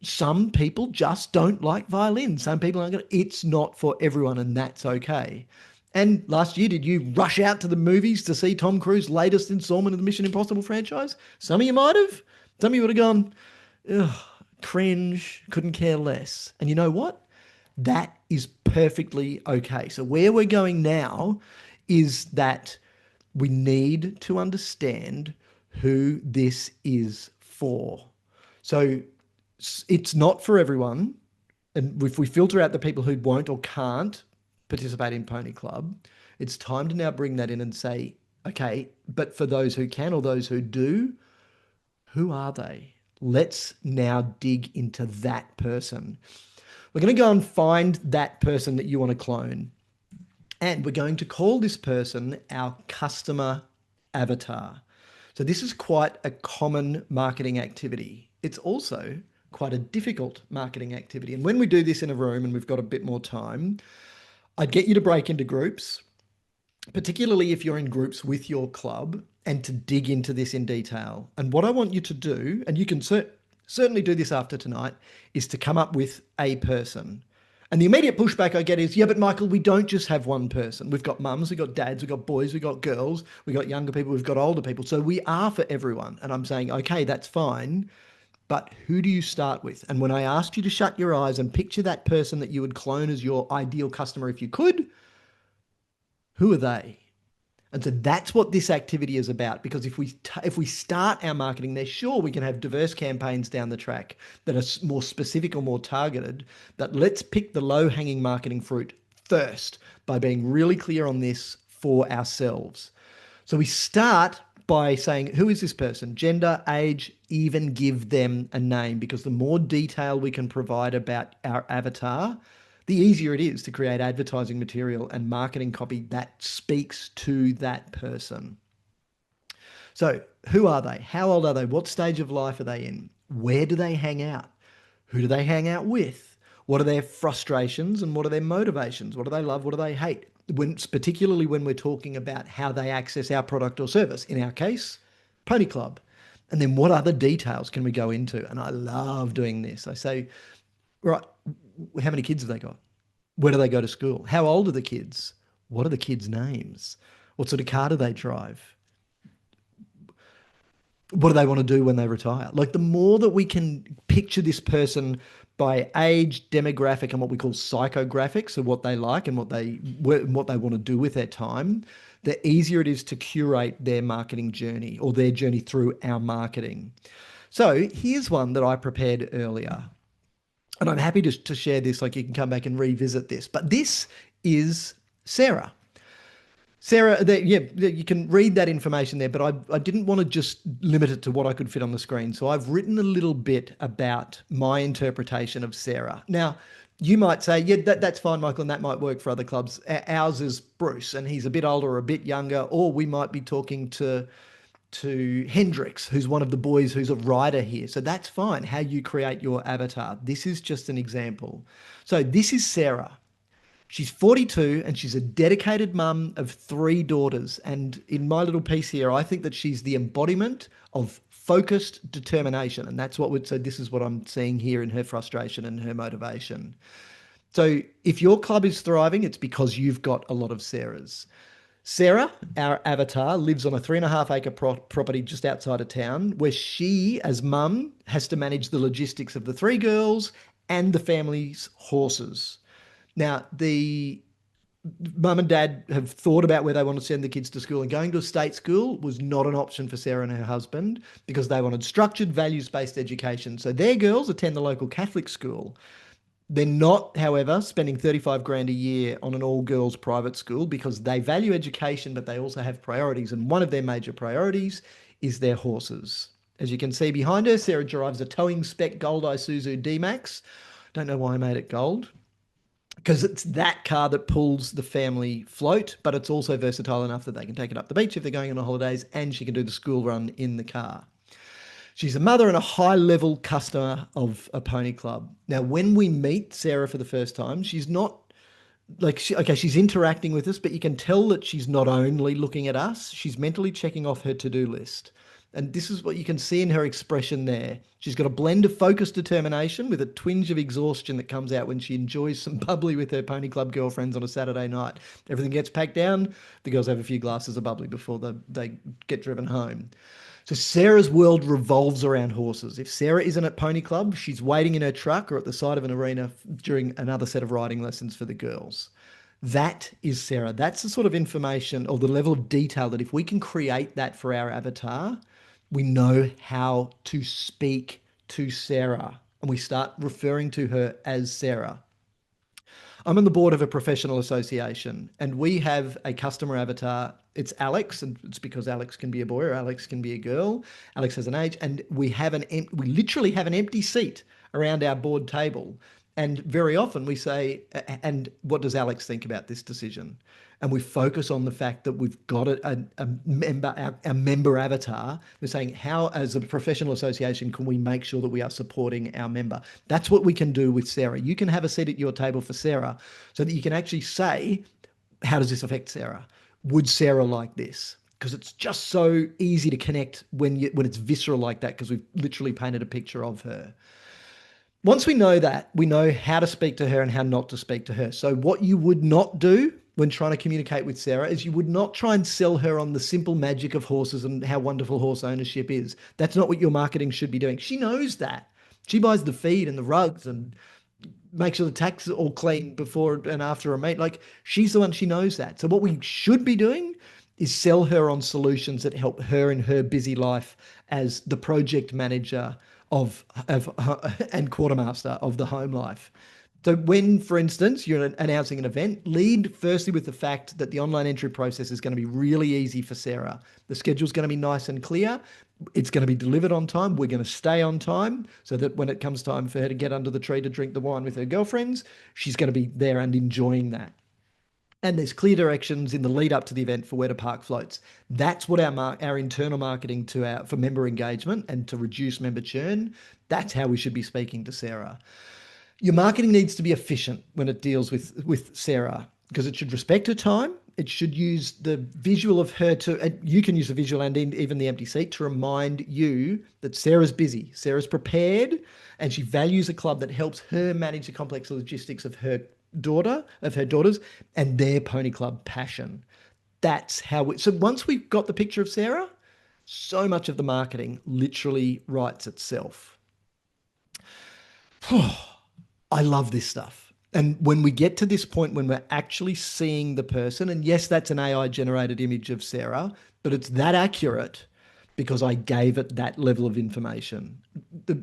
Some people just don't like violin. Some people aren't going to. It's not for everyone, and that's okay. And last year, did you rush out to the movies to see Tom Cruise's latest installment of the Mission Impossible franchise? Some of you might have. Some of you would have gone, ugh, cringe, couldn't care less. And you know what? That is perfectly okay. So, where we're going now is that we need to understand who this is for. So, it's not for everyone. And if we filter out the people who won't or can't participate in Pony Club, it's time to now bring that in and say, okay, but for those who can or those who do, who are they? Let's now dig into that person. We're going to go and find that person that you want to clone. And we're going to call this person our customer avatar. So this is quite a common marketing activity. It's also quite a difficult marketing activity. And when we do this in a room and we've got a bit more time, I'd get you to break into groups, particularly if you're in groups with your club, and to dig into this in detail. And what I want you to do, and you can certainly do this after tonight, is to come up with a person. And the immediate pushback I get is, yeah, but Michael, we don't just have one person. We've got mums, we've got dads, we've got boys, we've got girls, we've got younger people, we've got older people. So we are for everyone. And I'm saying, okay, that's fine. But who do you start with? And when I asked you to shut your eyes and picture that person that you would clone as your ideal customer if you could, who are they? And so that's what this activity is about. Because if we start our marketing there, sure, we can have diverse campaigns down the track that are more specific or more targeted. But let's pick the low-hanging marketing fruit first by being really clear on this for ourselves. So we start by saying, who is this person? Gender, age, even give them a name, because the more detail we can provide about our avatar, the easier it is to create advertising material and marketing copy that speaks to that person. So, who are they? How old are they? What stage of life are they in? Where do they hang out? Who do they hang out with? What are their frustrations and what are their motivations? What do they love? What do they hate? Particularly when we're talking about how they access our product or service. In our case, Pony Club. And then what other details can we go into? And I love doing this. I say, right, how many kids have they got? Where do they go to school? How old are the kids? What are the kids' names? What sort of car do they drive? What do they want to do when they retire? Like, the more that we can picture this person by age, demographic, and what we call psychographics, so what they like and what they want to do with their time, the easier it is to curate their marketing journey or their journey through our marketing. So here's one that I prepared earlier. And I'm happy to share this, like you can come back and revisit this. But this is Sarah. Sarah, yeah, you can read that information there, but I didn't want to just limit it to what I could fit on the screen. So I've written a little bit about my interpretation of Sarah. Now, you might say, yeah, that's fine, Michael, and that might work for other clubs. Ours is Bruce, and he's a bit older or a bit younger, or we might be talking to Hendrix, who's one of the boys who's a rider here. So that's fine, how you create your avatar. This is just an example. So this is Sarah. She's 42 and she's a dedicated mum of 3 daughters. And in my little piece here, I think that she's the embodiment of focused determination. And that's so this is what I'm seeing here in her frustration and her motivation. So if your club is thriving, it's because you've got a lot of Sarahs. Sarah, our avatar, lives on a 3.5 acre property just outside of town, where she, as mum, has to manage the logistics of the 3 girls and the family's horses. Now, the mum and dad have thought about where they want to send the kids to school, and going to a state school was not an option for Sarah and her husband because they wanted structured, values-based education. So their girls attend the local Catholic school. They're not, however, spending 35 grand a year on an all-girls private school because they value education, but they also have priorities. And one of their major priorities is their horses. As you can see behind her, Sarah drives a towing spec Gold Isuzu D-Max. Don't know why I made it gold because it's that car that pulls the family float, but it's also versatile enough that they can take it up the beach if they're going on holidays, and she can do the school run in the car. She's a mother and a high level customer of a pony club. Now, when we meet Sarah for the first time, she's not like, okay, she's interacting with us, but you can tell that she's not only looking at us, she's mentally checking off her to do list. And this is what you can see in her expression there. She's got a blend of focused determination with a twinge of exhaustion that comes out when she enjoys some bubbly with her pony club girlfriends on a Saturday night. Everything gets packed down. The girls have a few glasses of bubbly before they get driven home. So Sarah's world revolves around horses. If Sarah isn't at Pony Club, she's waiting in her truck or at the side of an arena during another set of riding lessons for the girls. That is Sarah. That's the sort of information or the level of detail that if we can create that for our avatar, we know how to speak to Sarah and we start referring to her as Sarah. I'm on the board of a professional association and we have a customer avatar. It's Alex, and it's because Alex can be a boy or Alex can be a girl. Alex has an age, and we literally have an empty seat around our board table. And very often we say, and what does Alex think about this decision? And we focus on the fact that we've got a member, our member avatar. We're saying, how, as a professional association, can we make sure that we are supporting our member? That's what we can do with Sarah. You can have a seat at your table for Sarah so that you can actually say, how does this affect Sarah? Would Sarah like this? Because it's just so easy to connect when it's visceral like that, because we've literally painted a picture of her. Once we know that, we know how to speak to her and how not to speak to her. So what you would not do when trying to communicate with Sarah is you would not try and sell her on the simple magic of horses and how wonderful horse ownership is. That's not what your marketing should be doing. She knows that. She buys the feed and the rugs and makes sure the tax is all clean before and after a meet. Like, she's the one, she knows that. So what we should be doing is sell her on solutions that help her in her busy life as the project manager of and quartermaster of the home life. So when, for instance, you're announcing an event, lead firstly with the fact that the online entry process is going to be really easy for Sarah. The schedule's going to be nice and clear. It's going to be delivered on time. We're going to stay on time so that when it comes time for her to get under the tree to drink the wine with her girlfriends, she's going to be there and enjoying that. And there's clear directions in the lead up to the event for where to park floats. That's what our internal marketing for member engagement and to reduce member churn. That's how we should be speaking to Sarah. Your marketing needs to be efficient when it deals with Sarah because it should respect her time. It should use the visual of her and you can use the visual and even the empty seat to remind you that Sarah's busy, Sarah's prepared, and she values a club that helps her manage the complex logistics of her daughters and their pony club passion. That's how so once we've got the picture of Sarah, so much of the marketing literally writes itself. I love this stuff. And when we get to this point when we're actually seeing the person, and yes, that's an AI generated image of Sarah, but it's that accurate because I gave it that level of information. The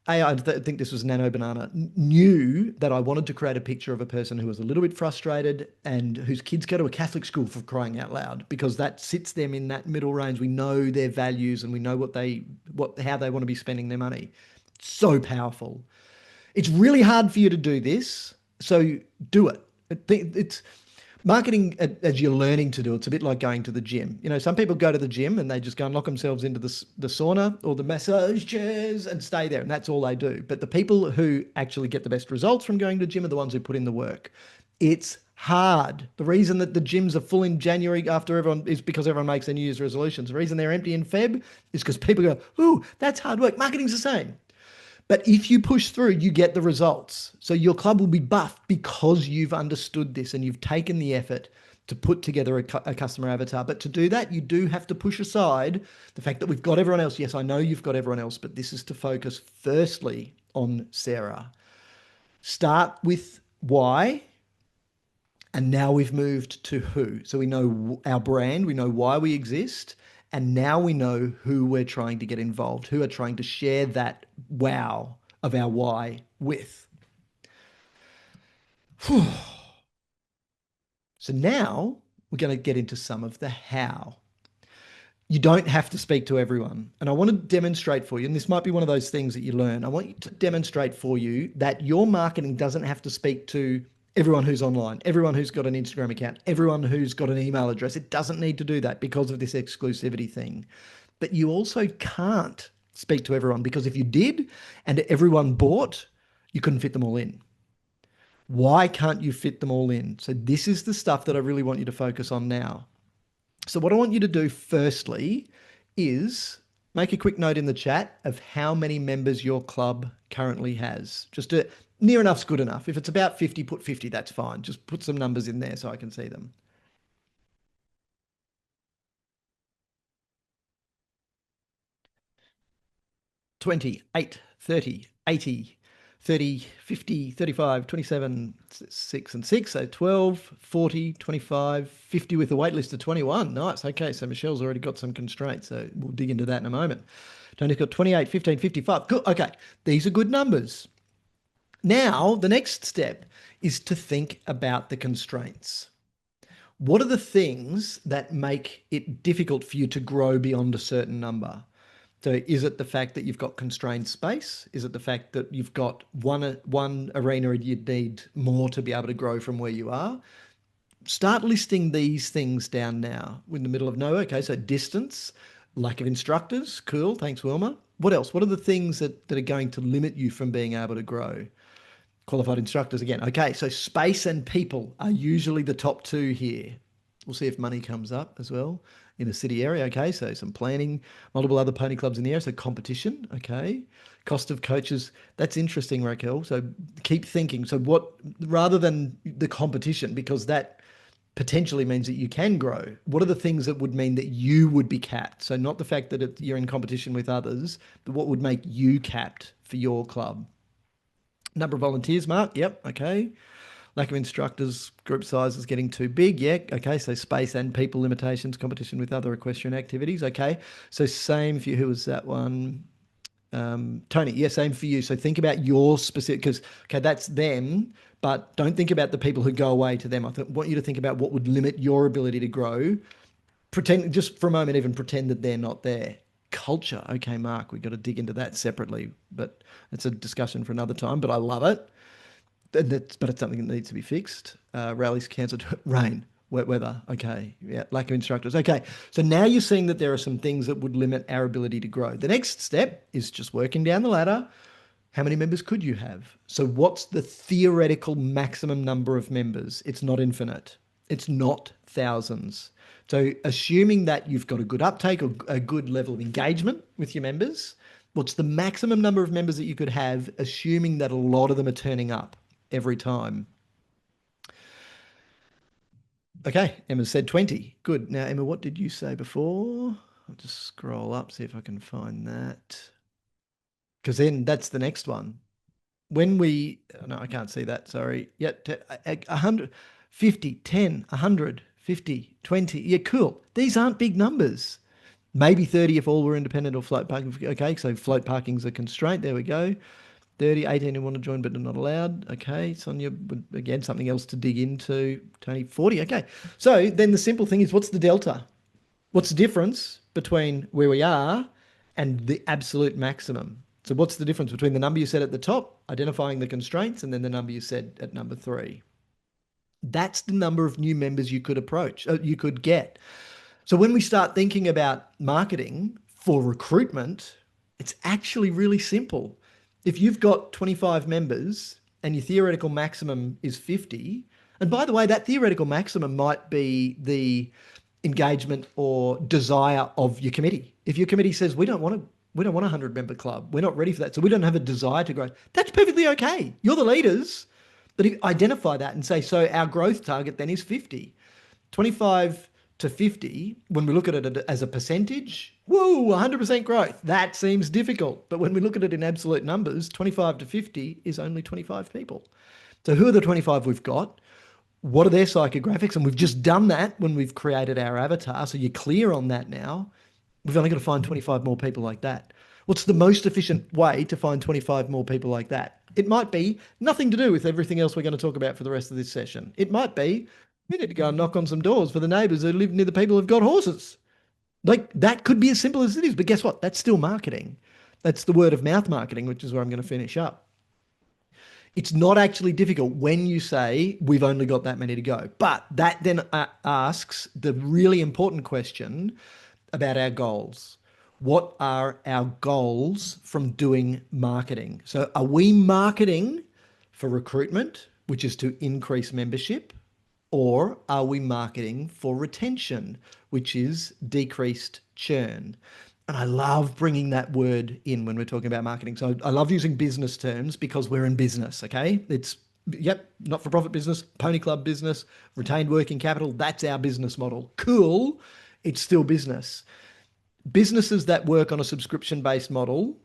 AI, think this was Nano Banana, knew that I wanted to create a picture of a person who was a little bit frustrated and whose kids go to a Catholic school, for crying out loud, because that sits them in that middle range. We know their values and we know how they want to be spending their money. So powerful. It's really hard for you to do this, so do it. It's marketing as you're learning to do it. It's a bit like going to the gym. You know, some people go to the gym and they just go and lock themselves into the sauna or the massage chairs and stay there, and that's all they do. But the people who actually get the best results from going to the gym are the ones who put in the work. It's hard. The reason that the gyms are full in January after everyone is because everyone makes their New Year's resolutions. The reason they're empty in Feb is because people go, "Ooh, that's hard work." Marketing's the same. But if you push through, you get the results. So your club will be buffed because you've understood this and you've taken the effort to put together a customer avatar. But to do that, you do have to push aside the fact that we've got everyone else. Yes, I know you've got everyone else, but this is to focus firstly on Sarah. Start with why And now we've moved to who. So we know our brand, we know why we exist, and now we know who we're trying to get involved, who are trying to share that wow of our why with. So now we're going to get into some of the how. You don't have to speak to everyone. And I want to demonstrate for you, and this might be one of those things that you learn. I want you to demonstrate for you that your marketing doesn't have to speak to everyone who's online, everyone who's got an Instagram account, everyone who's got an email address. It doesn't need to do that because of this exclusivity thing. But you also can't speak to everyone because if you did and everyone bought, you couldn't fit them all in. Why can't you fit them all in? So, this is the stuff that I really want you to focus on now. So, what I want you to do firstly is make a quick note in the chat of how many members your club currently has. Just to, near enough's good enough. If it's about 50, put 50, that's fine. Just put some numbers in there so I can see them. 20, 8, 30, 80, 30, 50, 35, 27, 6 and 6. So 12, 40, 25, 50 with a wait list of 21. Nice. Okay. So Michelle's already got some constraints. So we'll dig into that in a moment. Tony's got 28, 15, 55. Good. Okay. These are good numbers. Now, the next step is to think about the constraints. What are the things that make it difficult for you to grow beyond a certain number? So is it the fact that you've got constrained space? Is it the fact that you've got one arena and you need more to be able to grow from where you are? Start listing these things down now. We're in the middle of nowhere. Okay, so distance, lack of instructors. Cool. Thanks, Wilma. What else? What are the things that are going to limit you from being able to grow? Qualified instructors again. Okay, so space and people are usually the top two here. We'll see if money comes up as well in a city area. Okay, so some planning, multiple other pony clubs in the area. So competition. Okay, cost of coaches. That's interesting, Raquel. So keep thinking. So what, rather than the competition, because that potentially means that you can grow. What are the things that would mean that you would be capped? So not the fact that you're in competition with others, but what would make you capped for your club? Number of volunteers, Mark. Yep. Okay. Lack of instructors, group size is getting too big. Yeah. Okay. So space and people limitations, competition with other equestrian activities. Okay. So same for you. Who was that one? Tony. Yeah. Same for you. So think about your specific, because, okay, that's them, but don't think about the people who go away to them. Want you to think about what would limit your ability to grow. Pretend, just for a moment, even pretend that they're not there. Culture. Okay, Mark, we've got to dig into that separately, but it's a discussion for another time. But I love it. But it's something that needs to be fixed. Rallies cancelled. Rain, wet weather. Okay, yeah, lack of instructors. Okay, so now you're seeing that there are some things that would limit our ability to grow. The next step is just working down the ladder. How many members could you have? So what's the theoretical maximum number of members? It's not infinite. It's not thousands. So assuming that you've got a good uptake or a good level of engagement with your members, what's the maximum number of members that you could have, assuming that a lot of them are turning up every time? Okay, Emma said 20. Good. Now, Emma, what did you say before? I'll just scroll up, see if I can find that. Because then that's the next one. When we, no, I can't see that. Sorry. Yeah, 100, 50, 10, 100, 50, 20. Yeah, cool. These aren't big numbers. Maybe 30 if all were independent or float parking. Okay, so float parking's a constraint. There we go. 30, 18 who want to join but are not allowed. Okay, Sonia, again, something else to dig into. Tony, 40. Okay, so then the simple thing is, what's the delta? What's the difference between where we are and the absolute maximum? So what's the difference between the number you said at the top, identifying the constraints, and then the number you said at number 3? That's the number of new members you could approach, you could get. So when we start thinking about marketing for recruitment, it's actually really simple. If you've got 25 members and your theoretical maximum is 50, and by the way, that theoretical maximum might be the engagement or desire of your committee. If your committee says we don't want a 100-member club, we're not ready for that, so we don't have a desire to grow, that's perfectly okay. You're the leaders, but identify that and say, so our growth target then is 50. 25 to 50, when we look at it as a percentage, whoa, 100% growth. That seems difficult. But when we look at it in absolute numbers, 25 to 50 is only 25 people. So who are the 25 we've got? What are their psychographics? And we've just done that when we've created our avatar. So you're clear on that now. We've only got to find 25 more people like that. What's the most efficient way to find 25 more people like that? It might be nothing to do with everything else we're going to talk about for the rest of this session. It might be we need to go and knock on some doors for the neighbours who live near the people who've got horses. Like that could be as simple as it is. But guess what? That's still marketing. That's the word of mouth marketing, which is where I'm going to finish up. It's not actually difficult when you say we've only got that many to go. But that then asks the really important question about our goals. What are our goals from doing marketing? So, are we marketing for recruitment, which is to increase membership, or are we marketing for retention, which is decreased churn? And I love bringing that word in when we're talking about marketing. So I love using business terms because we're in business, okay? It's, yep, not for profit business, pony club business, retained working capital. That's our business model. Cool. It's still business. Businesses that work on a subscription based model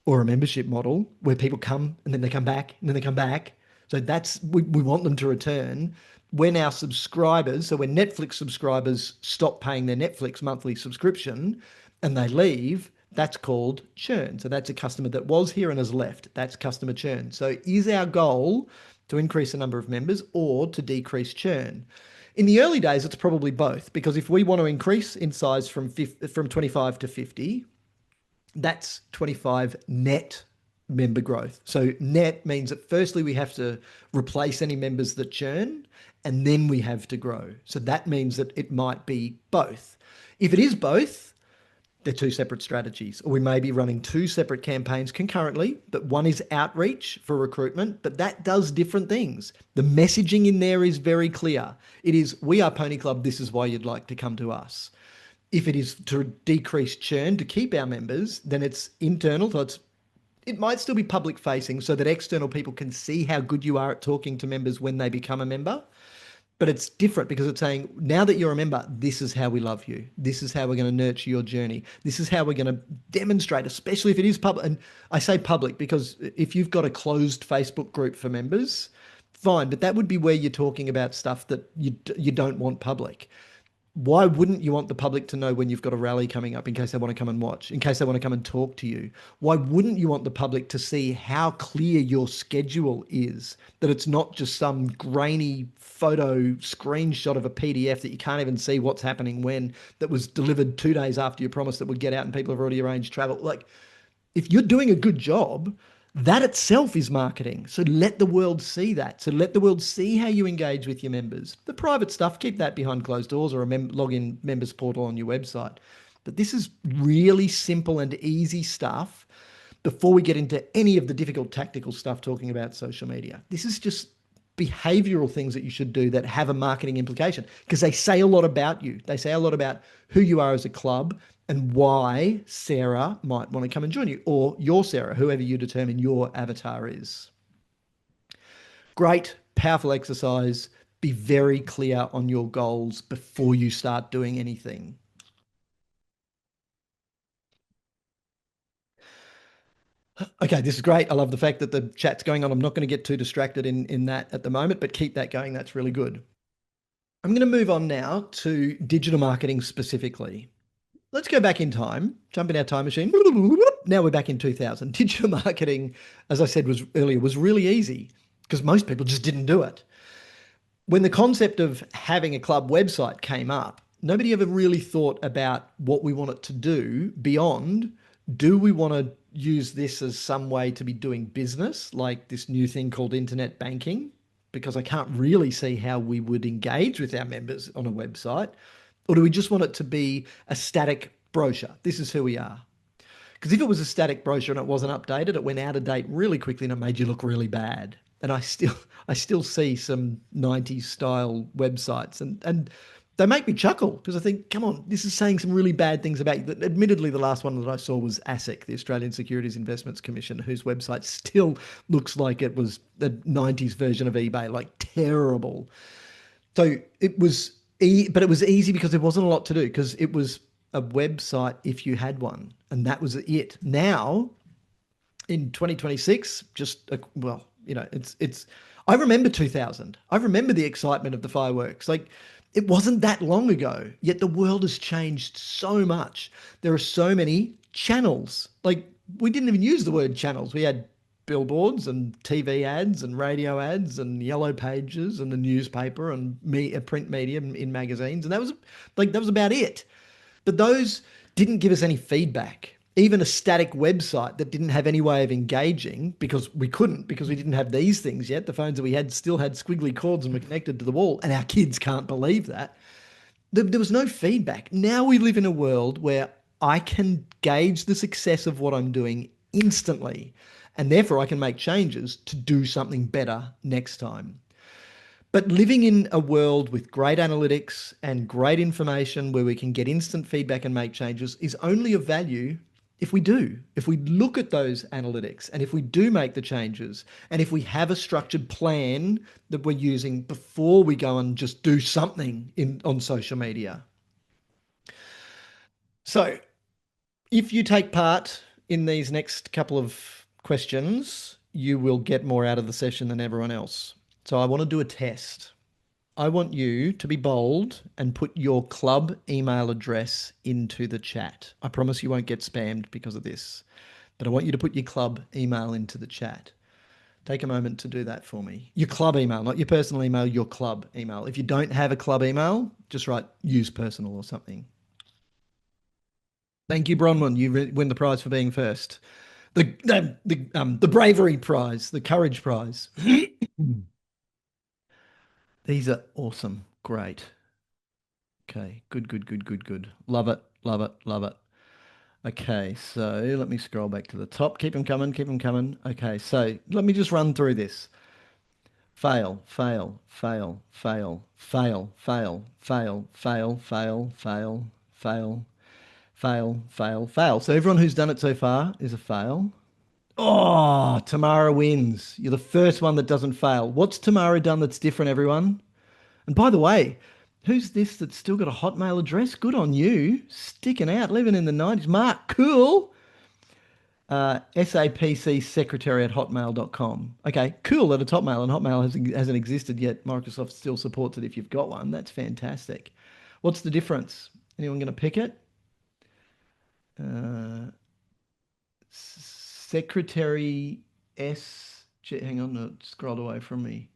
or a membership model where people come and then they come back and then they come back. So that's we want them to return. When our subscribers, so when Netflix subscribers stop paying their Netflix monthly subscription and they leave, that's called churn. So that's a customer that was here and has left. That's customer churn. So is our goal to increase the number of members or to decrease churn? In the early days, it's probably both, because if we want to increase in size from 25 to 50, that's 25 net member growth. So net means that firstly we have to replace any members that churn and then we have to grow. So that means that it might be both. If it is both, they're two separate strategies, or we may be running two separate campaigns concurrently, but one is outreach for recruitment, but that does different things. The messaging in there is very clear. It is, we are Pony Club, this is why you'd like to come to us. If it is to decrease churn to keep our members, then it's internal. So it might still be public facing so that external people can see how good you are at talking to members when they become a member. But it's different because it's saying, now that you're a member, this is how we love you. This is how we're going to nurture your journey. This is how we're going to demonstrate, especially if it is public. And I say public because if you've got a closed Facebook group for members, fine. But that would be where you're talking about stuff that you don't want public. Why wouldn't you want the public to know when you've got a rally coming up in case they want to come and watch, in case they want to come and talk to you? Why wouldn't you want the public to see how clear your schedule is? That it's not just some grainy photo screenshot of a PDF that you can't even see what's happening when, that was delivered 2 days after you promised that would get out and people have already arranged travel. Like, if you're doing a good job, that itself is marketing. So let the world see that. So let the world see how you engage with your members. The private stuff, keep that behind closed doors or a login members portal on your website. But this is really simple and easy stuff before we get into any of the difficult tactical stuff talking about social media. This is just behavioral things that you should do that have a marketing implication because they say a lot about you. They say a lot about who you are as a club and why Sarah might want to come and join you, or your Sarah, whoever you determine your avatar is. Great, powerful exercise. Be very clear on your goals before you start doing anything. Okay, this is great. I love the fact that the chat's going on. I'm not going to get too distracted in that at the moment, but keep that going. That's really good. I'm going to move on now to digital marketing specifically. Let's go back in time, jump in our time machine. Now we're back in 2000. Digital marketing, as I said was earlier, was really easy because most people just didn't do it. When the concept of having a club website came up, nobody ever really thought about what we want it to do beyond, do we want to use this as some way to be doing business, like this new thing called internet banking? Because I can't really see how we would engage with our members on a website. Or do we just want it to be a static brochure? This is who we are. Because if it was a static brochure and it wasn't updated, it went out of date really quickly and it made you look really bad. And I still see some 90s style websites and they make me chuckle because I think, come on, this is saying some really bad things about you. Admittedly, the last one that I saw was ASIC, the Australian Securities Investments Commission, whose website still looks like it was the 90s version of eBay, like terrible. So it was, but it was easy because there wasn't a lot to do because it was a website if you had one, and that was it. Now, in 2026, just well, it's. I remember 2000. I remember the excitement of the fireworks. Like, it wasn't that long ago, yet the world has changed so much. There are so many channels. Like, we didn't even use the word channels. We had billboards and TV ads and radio ads and yellow pages and the newspaper and print media in magazines. And that was about it. But those didn't give us any feedback. Even a static website that didn't have any way of engaging because we couldn't, because we didn't have these things yet. The phones that we had still had squiggly cords and were connected to the wall. And our kids can't believe that. There was no feedback. Now we live in a world where I can gauge the success of what I'm doing instantly. And therefore, I can make changes to do something better next time. But living in a world with great analytics and great information where we can get instant feedback and make changes is only of value if we do, if we look at those analytics and if we do make the changes and if we have a structured plan that we're using before we go and just do something on social media. So if you take part in these next couple of questions, you will get more out of the session than everyone else. So I want to do a test. I want you to be bold and put your club email address into the chat. I promise you won't get spammed because of this, but I want you to put your club email into the chat. Take a moment to do that for me. Your club email, not your personal email, your club email. If you don't have a club email, just write use personal or something. Thank you, Bronwyn. You win the prize for being first. The bravery prize, the courage prize. These are awesome. Great. Okay, good, good, good, good, good. Love it, love it, love it. Okay, so let me scroll back to the top. Keep them coming, keep them coming. Okay, so let me just run through this. Fail, fail, fail, fail, fail, fail, fail, fail, fail, fail, fail, fail, fail, fail. So everyone who's done it so far is a fail. Oh, Tamara wins. You're the first one that doesn't fail. What's Tamara done that's different, everyone? And by the way, who's this that's still got a Hotmail address? Good on you. Sticking out, living in the 90s. Mark, cool. SAPC secretary at hotmail.com. Okay, cool that it's Hotmail, and Hotmail hasn't existed yet. Microsoft still supports it if you've got one. That's fantastic. What's the difference? Anyone going to pick it? Uh, Secretary S. Hang on, no, it scrolled away from me.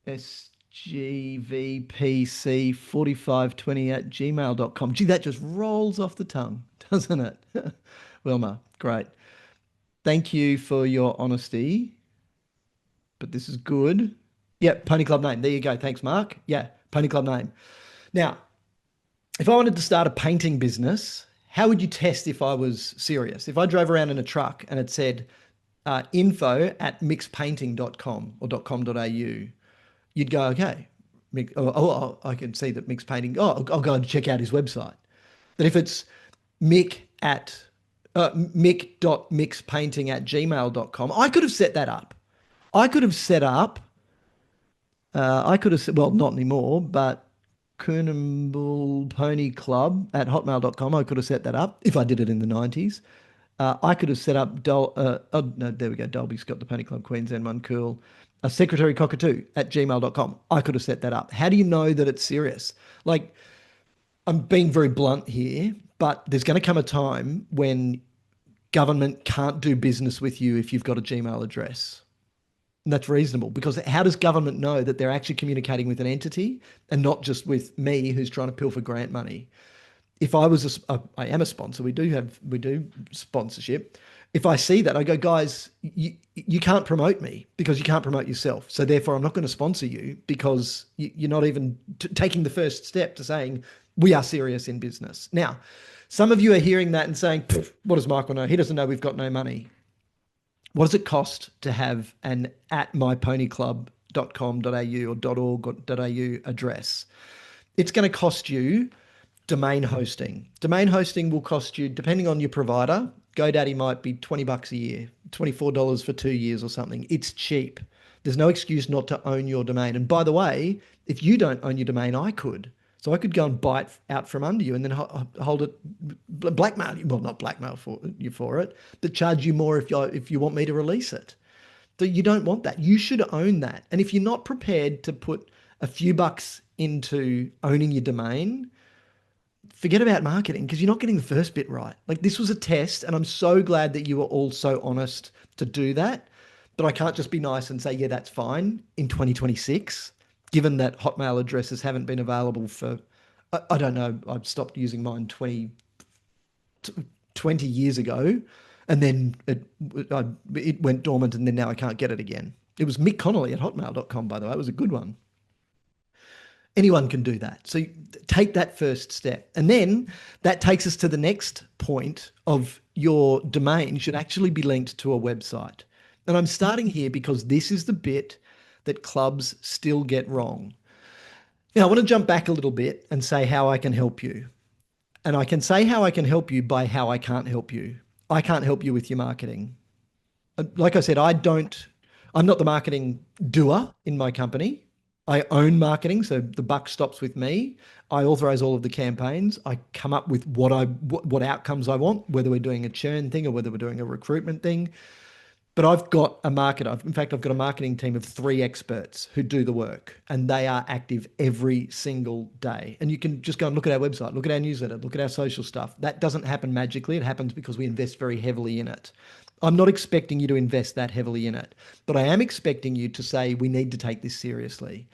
SGVPC4520 at gmail.com. Gee, that just rolls off the tongue, doesn't it? Wilma, great. Thank you for your honesty, but this is good. Yeah, Pony Club name. There you go. Thanks, Mark. Yeah, Pony Club name. Now, if I wanted to start a painting business, how would you test if I was serious? If I drove around in a truck and it said info at mixpainting.com or .com.au, you'd go, okay. I can see that Mick's painting. Oh, I'll go and check out his website. But if it's Mick at mick.mixpainting at gmail.com, I could have set that up. I could have set up, I could have, well, not anymore, but Coonamble Pony Club at hotmail.com. I could have set that up if I did it in the 90s. I could have set up, oh, no, there we go. Dolby's got the Pony Club Queensland one. Cool. Secretary Cockatoo at gmail.com. I could have set that up. How do you know that it's serious? Like, I'm being very blunt here, but there's going to come a time when government can't do business with you if you've got a Gmail address. And that's reasonable because how does government know that they're actually communicating with an entity and not just with me who's trying to pilfer grant money? If I was I am a sponsor, we do sponsorship. If I see that, I go, guys, you can't promote me because you can't promote yourself. So therefore, I'm not going to sponsor you because you're not even taking the first step to saying we are serious in business. Now, some of you are hearing that and saying, what does Michael know? He doesn't know we've got no money. What does it cost to have an at myponyclub.com.au or .org.au address? It's going to cost you domain hosting. Domain hosting will cost you, depending on your provider, GoDaddy might be $20 a year, $24 for 2 years or something. It's cheap. There's no excuse not to own your domain. And by the way, if you don't own your domain, I could. So I could go and buy it out from under you and then hold it, blackmail you. Well, not blackmail for you for it, but charge you more if you want me to release it. So you don't want that. You should own that. And if you're not prepared to put a few bucks into owning your domain, forget about marketing because you're not getting the first bit right. Like this was a test, and I'm so glad that you were all so honest to do that. But I can't just be nice and say, yeah, that's fine in 2026, given that Hotmail addresses haven't been available for, I don't know, I've stopped using mine 20 years ago. And then it went dormant, and then now I can't get it again. It was Mick Connolly at hotmail.com, by the way. It was a good one. Anyone can do that. So take that first step. And then that takes us to the next point of your domain should actually be linked to a website. And I'm starting here because this is the bit that clubs still get wrong. Now, I want to jump back a little bit and say how I can help you. And I can say how I can help you by how I can't help you. I can't help you with your marketing. Like I said, I'm not the marketing doer in my company. I own marketing, so the buck stops with me. I authorize all of the campaigns. I come up with what outcomes I want, whether we're doing a churn thing or whether we're doing a recruitment thing. But I've got a marketer. In fact, I've got a marketing team of 3 experts who do the work, and they are active every single day. And you can just go and look at our website, look at our newsletter, look at our social stuff. That doesn't happen magically. It happens because we invest very heavily in it. I'm not expecting you to invest that heavily in it, but I am expecting you to say, we need to take this seriously.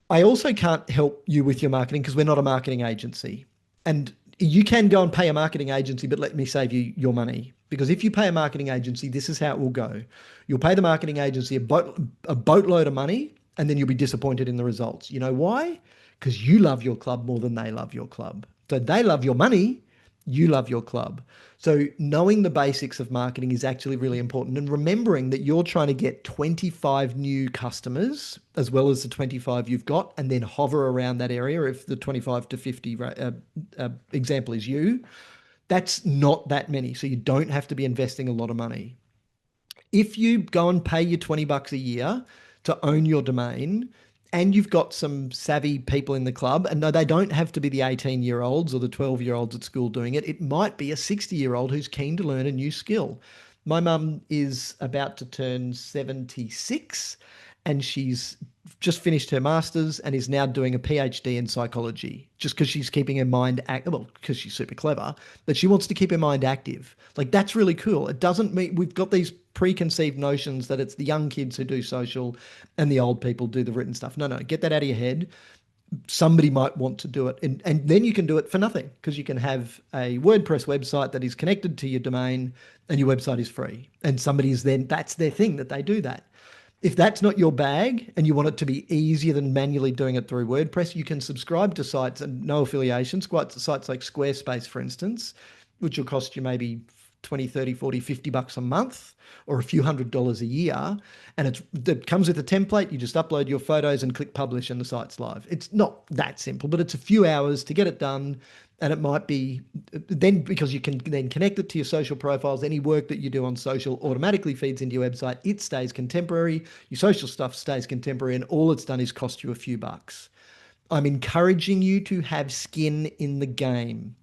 I also can't help you with your marketing because we're not a marketing agency. And you can go and pay a marketing agency, but let me save you your money. Because if you pay a marketing agency, this is how it will go. You'll pay the marketing agency a boatload of money, and then you'll be disappointed in the results. You know why? Because you love your club more than they love your club. So they love your money, you love your club. So knowing the basics of marketing is actually really important, and remembering that you're trying to get 25 new customers as well as the 25 you've got, and then hover around that area. If the 25 to 50 example is you, that's not that many. So you don't have to be investing a lot of money. If you go and pay your 20 bucks a year to own your domain, and you've got some savvy people in the club, and no, they don't have to be the 18-year-olds or the 12-year-olds at school doing it. It might be a 60-year-old who's keen to learn a new skill. My mum is about to turn 76, and she's just finished her master's and is now doing a PhD in psychology just because she's keeping her mind active. Well, because she's super clever, but she wants to keep her mind active. Like, that's really cool. It doesn't mean we've got these preconceived notions that it's the young kids who do social and the old people do the written stuff. No, no, get that out of your head. Somebody might want to do it. And then you can do it for nothing because you can have a WordPress website that is connected to your domain and your website is free. And somebody's then, that's their thing that they do that. If that's not your bag and you want it to be easier than manually doing it through WordPress, you can subscribe to sites and no affiliations, quite sites like Squarespace, for instance, which will cost you maybe 20, 30, 40, 50 bucks a month or a few $100s a year. And it comes with a template. You just upload your photos and click publish and the site's live. It's not that simple, but it's a few hours to get it done. And it might be then because you can then connect it to your social profiles. Any work that you do on social automatically feeds into your website. It stays contemporary. Your social stuff stays contemporary. And all it's done is cost you a few bucks. I'm encouraging you to have skin in the game.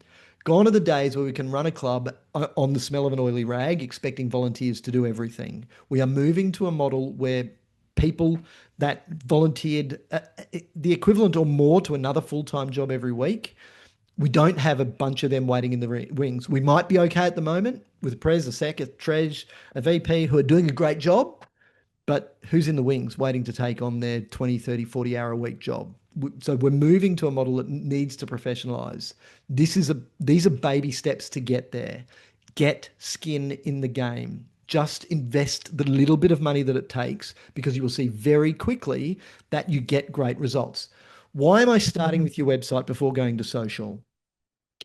Gone are the days where we can run a club on the smell of an oily rag, expecting volunteers to do everything. We are moving to a model where people that volunteered the equivalent or more to another full-time job every week, we don't have a bunch of them waiting in the wings. We might be okay at the moment with a Prez, a Sec, a Trej, a VP who are doing a great job, but who's in the wings waiting to take on their 20, 30, 40 hour a week job? So we're moving to a model that needs to professionalize. These are baby steps to get there. Get skin in the game. Just invest the little bit of money that it takes because you will see very quickly that you get great results. Why am I starting with your website before going to social?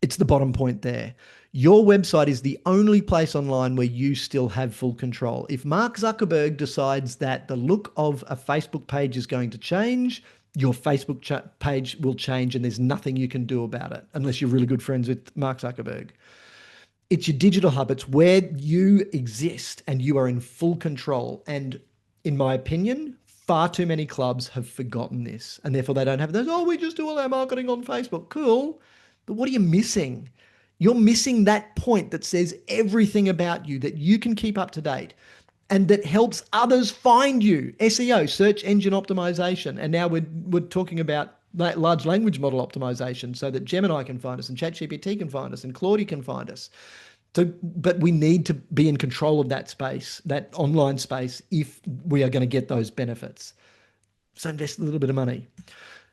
It's the bottom point there. Your website is the only place online where you still have full control. If Mark Zuckerberg decides that the look of a Facebook page is going to change, your Facebook page will change and there's nothing you can do about it unless you're really good friends with Mark Zuckerberg. It's your digital hub. It's where you exist and you are in full control. And in my opinion, far too many clubs have forgotten this and therefore they don't have those, oh, we just do all our marketing on Facebook. Cool. But what are you missing? You're missing that point that says everything about you that you can keep up to date. and that helps others find you. SEO, search engine optimization. And now we're talking about large language model optimization so that Gemini can find us and ChatGPT can find us and Claude can find us. So, but we need to be in control of that space, that online space, if we are going to get those benefits. So invest a little bit of money.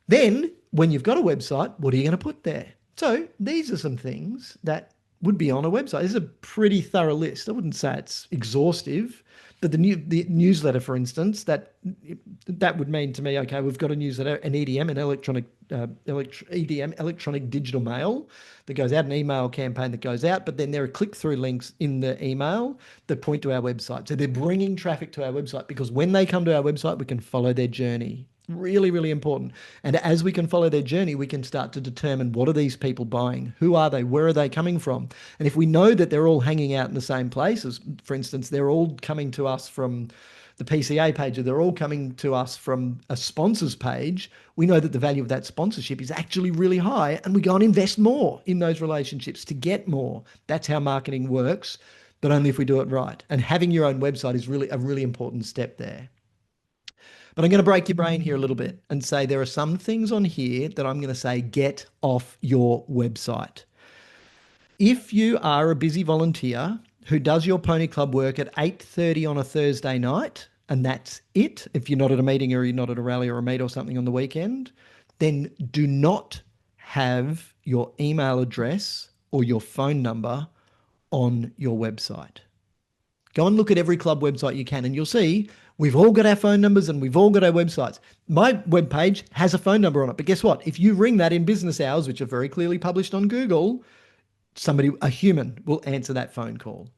Then, when you've got a website, what are you going to put there? So these are some things that would be on a website. This is a pretty thorough list. I wouldn't say it's exhaustive, but the newsletter, for instance, that would mean to me, okay, we've got a newsletter, an EDM, an EDM, electronic digital mail that goes out, an email campaign that goes out, but then there are click-through links in the email that point to our website. So they're bringing traffic to our website because when they come to our website, we can follow their journey. Really, really important. And as we can follow their journey, we can start to determine, what are these people buying? Who are they? Where are they coming from? And if we know that they're all hanging out in the same places, for instance, they're all coming to us from the PCA page, or they're all coming to us from a sponsors page, we know that the value of that sponsorship is actually really high, and we go and invest more in those relationships to get more. That's how marketing works, but only if we do it right. And having your own website is really a really important step there. But I'm going to break your brain here a little bit and say there are some things on here that I'm going to say, get off your website. If you are a busy volunteer who does your pony club work at 8:30 on a Thursday night, and that's it, if you're not at a meeting or you're not at a rally or a meet or something on the weekend, then do not have your email address or your phone number on your website. Go and look at every club website you can, and you'll see we've all got our phone numbers and we've all got our websites. My webpage has a phone number on it, but guess what? If you ring that in business hours, which are very clearly published on Google, a human, will answer that phone call.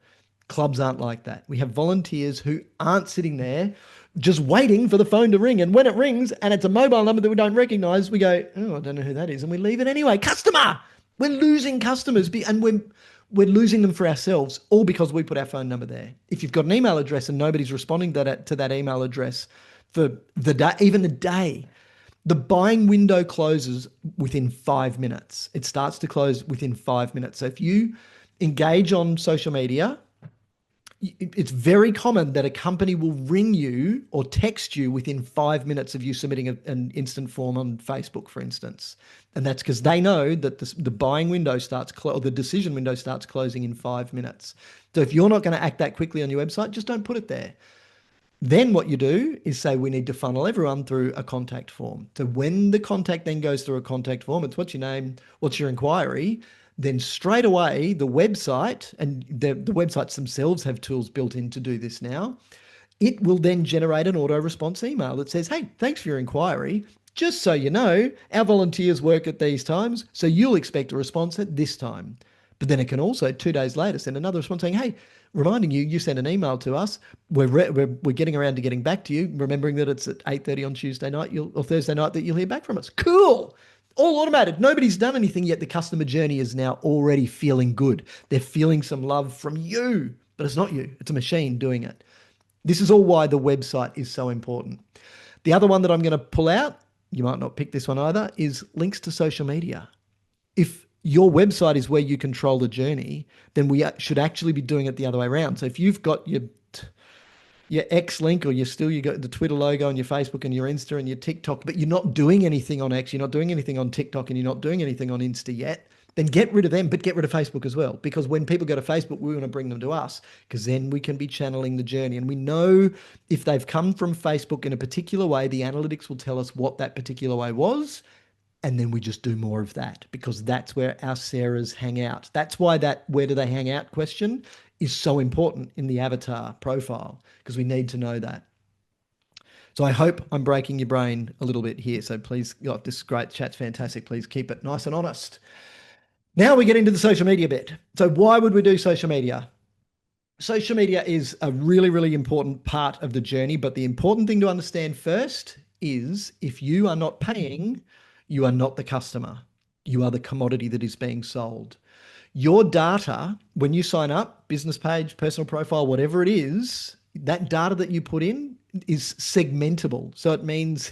Clubs aren't like that. We have volunteers who aren't sitting there just waiting for the phone to ring. And when it rings and it's a mobile number that we don't recognize, we go, oh, I don't know who that is. And we leave it anyway. Customer! We're losing customers, and we're losing them for ourselves, all because we put our phone number there. If you've got an email address and nobody's responding to that email address for the day, even the day, the buying window closes within 5 minutes. It starts to close within 5 minutes. So if you engage on social media, it's very common that a company will ring you or text you within 5 minutes of you submitting an instant form on Facebook, for instance. And that's because they know that the buying window or the decision window starts closing in 5 minutes. So if you're not going to act that quickly on your website, just don't put it there. Then what you do is say, we need to funnel everyone through a contact form. So when the contact then goes through a contact form, it's what's your name, what's your inquiry, then straight away the website, and the websites themselves have tools built in to do this now, it will then generate an auto response email that says, hey, thanks for your inquiry. Just so you know, our volunteers work at these times, so you'll expect a response at this time. But then it can also 2 days later send another response saying, hey, reminding you sent an email to us. We're getting around to getting back to you, remembering that it's at 8:30 on Tuesday night or Thursday night that you'll hear back from us. Cool. All automated. Nobody's done anything yet. The customer journey is now already feeling good. They're feeling some love from you, but it's not you. It's a machine doing it. This is all why the website is so important. The other one that I'm going to pull out, you might not pick this one either, is links to social media. If your website is where you control the journey, then we should actually be doing it the other way around. So if you've got your X link, or you got the Twitter logo on your Facebook and your Insta and your TikTok, but you're not doing anything on X, you're not doing anything on TikTok, and you're not doing anything on Insta yet, then get rid of them, but get rid of Facebook as well. Because when people go to Facebook, we want to bring them to us, because then we can be channeling the journey. And we know if they've come from Facebook in a particular way, the analytics will tell us what that particular way was. And then we just do more of that, because that's where our Sarahs hang out. That's why that where do they hang out question is so important in the avatar profile, because we need to know that. So I hope I'm breaking your brain a little bit here. So please, this great chat's fantastic. Please keep it nice and honest. Now we get into the social media bit. So why would we do social media? Social media is a really, really important part of the journey. But the important thing to understand first is, if you are not paying, you are not the customer. You are the commodity that is being sold. Your data, when you sign up, business page, personal profile, whatever it is, that data that you put in is segmentable. So it means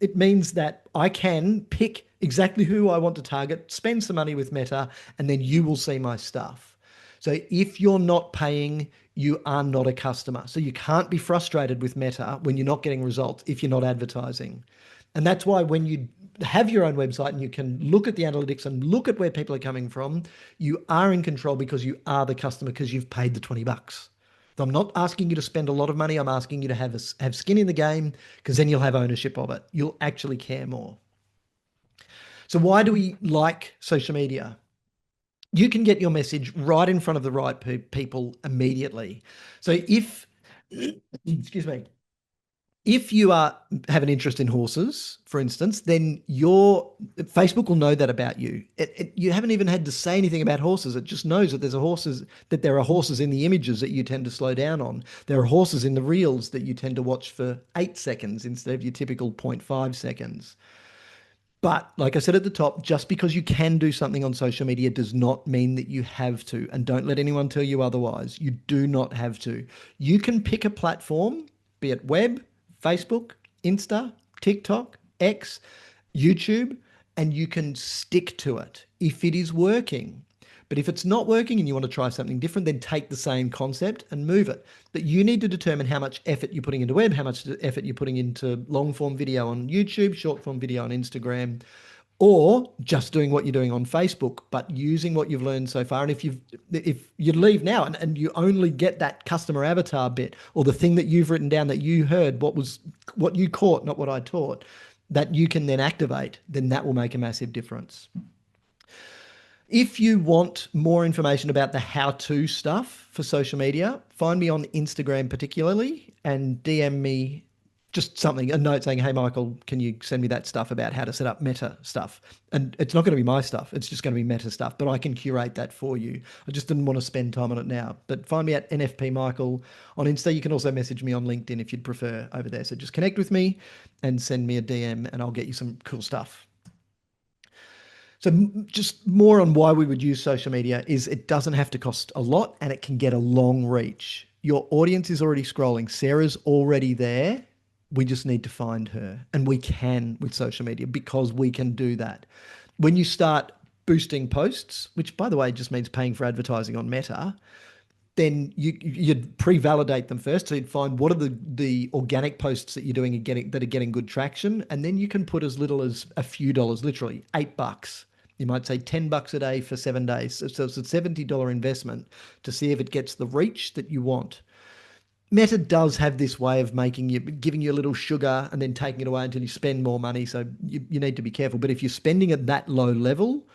that I can pick exactly who I want to target, spend some money with Meta, and then you will see my stuff. So if you're not paying, you are not a customer. So you can't be frustrated with Meta when you're not getting results if you're not advertising. And that's why when you have your own website and you can look at the analytics and look at where people are coming from, you are in control because you are the customer because you've paid the 20 bucks. So I'm not asking you to spend a lot of money. I'm asking you to have skin in the game because then you'll have ownership of it. You'll actually care more. So why do we like social media? You can get your message right in front of the right people immediately. So if, excuse me, if you have an interest in horses, for instance, then your Facebook will know that about you. You haven't even had to say anything about horses. It just knows that there are horses in the images that you tend to slow down on. There are horses in the reels that you tend to watch for 8 seconds instead of your typical zero point 0.5 seconds. But like I said at the top, just because you can do something on social media does not mean that you have to. And don't let anyone tell you otherwise. You do not have to. You can pick a platform, be it web, Facebook, Insta, TikTok, X, YouTube, and you can stick to it if it is working. But if it's not working and you want to try something different, then take the same concept and move it. But you need to determine how much effort you're putting into web, how much effort you're putting into long form video on YouTube, short form video on Instagram, or just doing what you're doing on Facebook, but using what you've learned so far. And if you leave now and you only get that customer avatar bit or the thing that you've written down that you heard, what you caught, not what I taught, that you can then activate, then that will make a massive difference. If you want more information about the how-to stuff for social media, find me on Instagram particularly and DM me just something, a note saying, "Hey, Michael, can you send me that stuff about how to set up Meta stuff?" And it's not going to be my stuff. It's just going to be Meta stuff, but I can curate that for you. I just didn't want to spend time on it now. But find me at NFP Michael on Insta. You can also message me on LinkedIn if you'd prefer over there. So just connect with me and send me a DM and I'll get you some cool stuff. So just more on why we would use social media is it doesn't have to cost a lot and it can get a long reach. Your audience is already scrolling. Sarah's already there. We just need to find her. And we can with social media because we can do that. When you start boosting posts, which by the way just means paying for advertising on Meta, then you'd pre-validate them first. So you'd find what are the organic posts that you're doing and that are getting good traction, and then you can put as little as a few dollars, literally $8. You might say $10 a day for 7 days. So it's a $70 investment to see if it gets the reach that you want. Meta does have this way of giving you a little sugar and then taking it away until you spend more money. So you need to be careful. But if you're spending at that low level,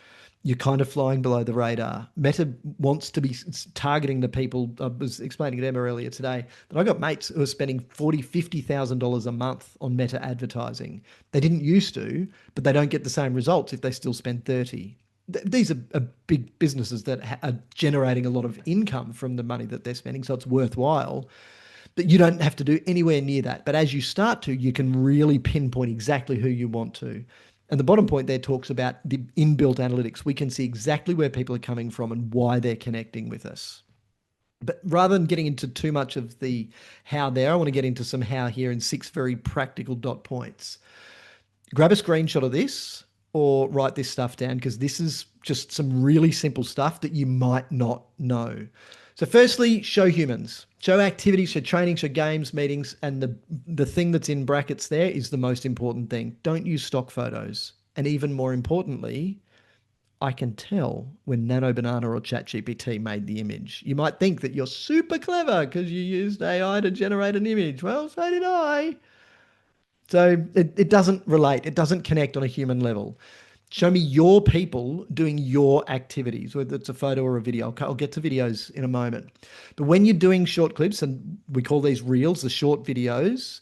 you're kind of flying below the radar. Meta wants to be targeting the people. I was explaining to Emma earlier today that I got mates who are spending $40,000-$50,000 a month on Meta advertising. They didn't used to, but they don't get the same results if they still spend 30. These are big businesses that are generating a lot of income from the money that they're spending, so it's worthwhile. But you don't have to do anywhere near that. But as you start to, you can really pinpoint exactly who you want to. And the bottom point there talks about the inbuilt analytics. We can see exactly where people are coming from and why they're connecting with us. But rather than getting into too much of the how there, I want to get into some how here and 6 very practical dot points. Grab a screenshot of this or write this stuff down because this is just some really simple stuff that you might not know. So firstly, show humans, show activities, show training, show games, meetings, and the thing that's in brackets there is the most important thing. Don't use stock photos. And even more importantly, I can tell when Nano Banana or ChatGPT made the image. You might think that you're super clever because you used AI to generate an image. Well, so did I. So it doesn't relate. It doesn't connect on a human level. Show me your people doing your activities, whether it's a photo or a video. I'll get to videos in a moment. But when you're doing short clips, and we call these reels, the short videos,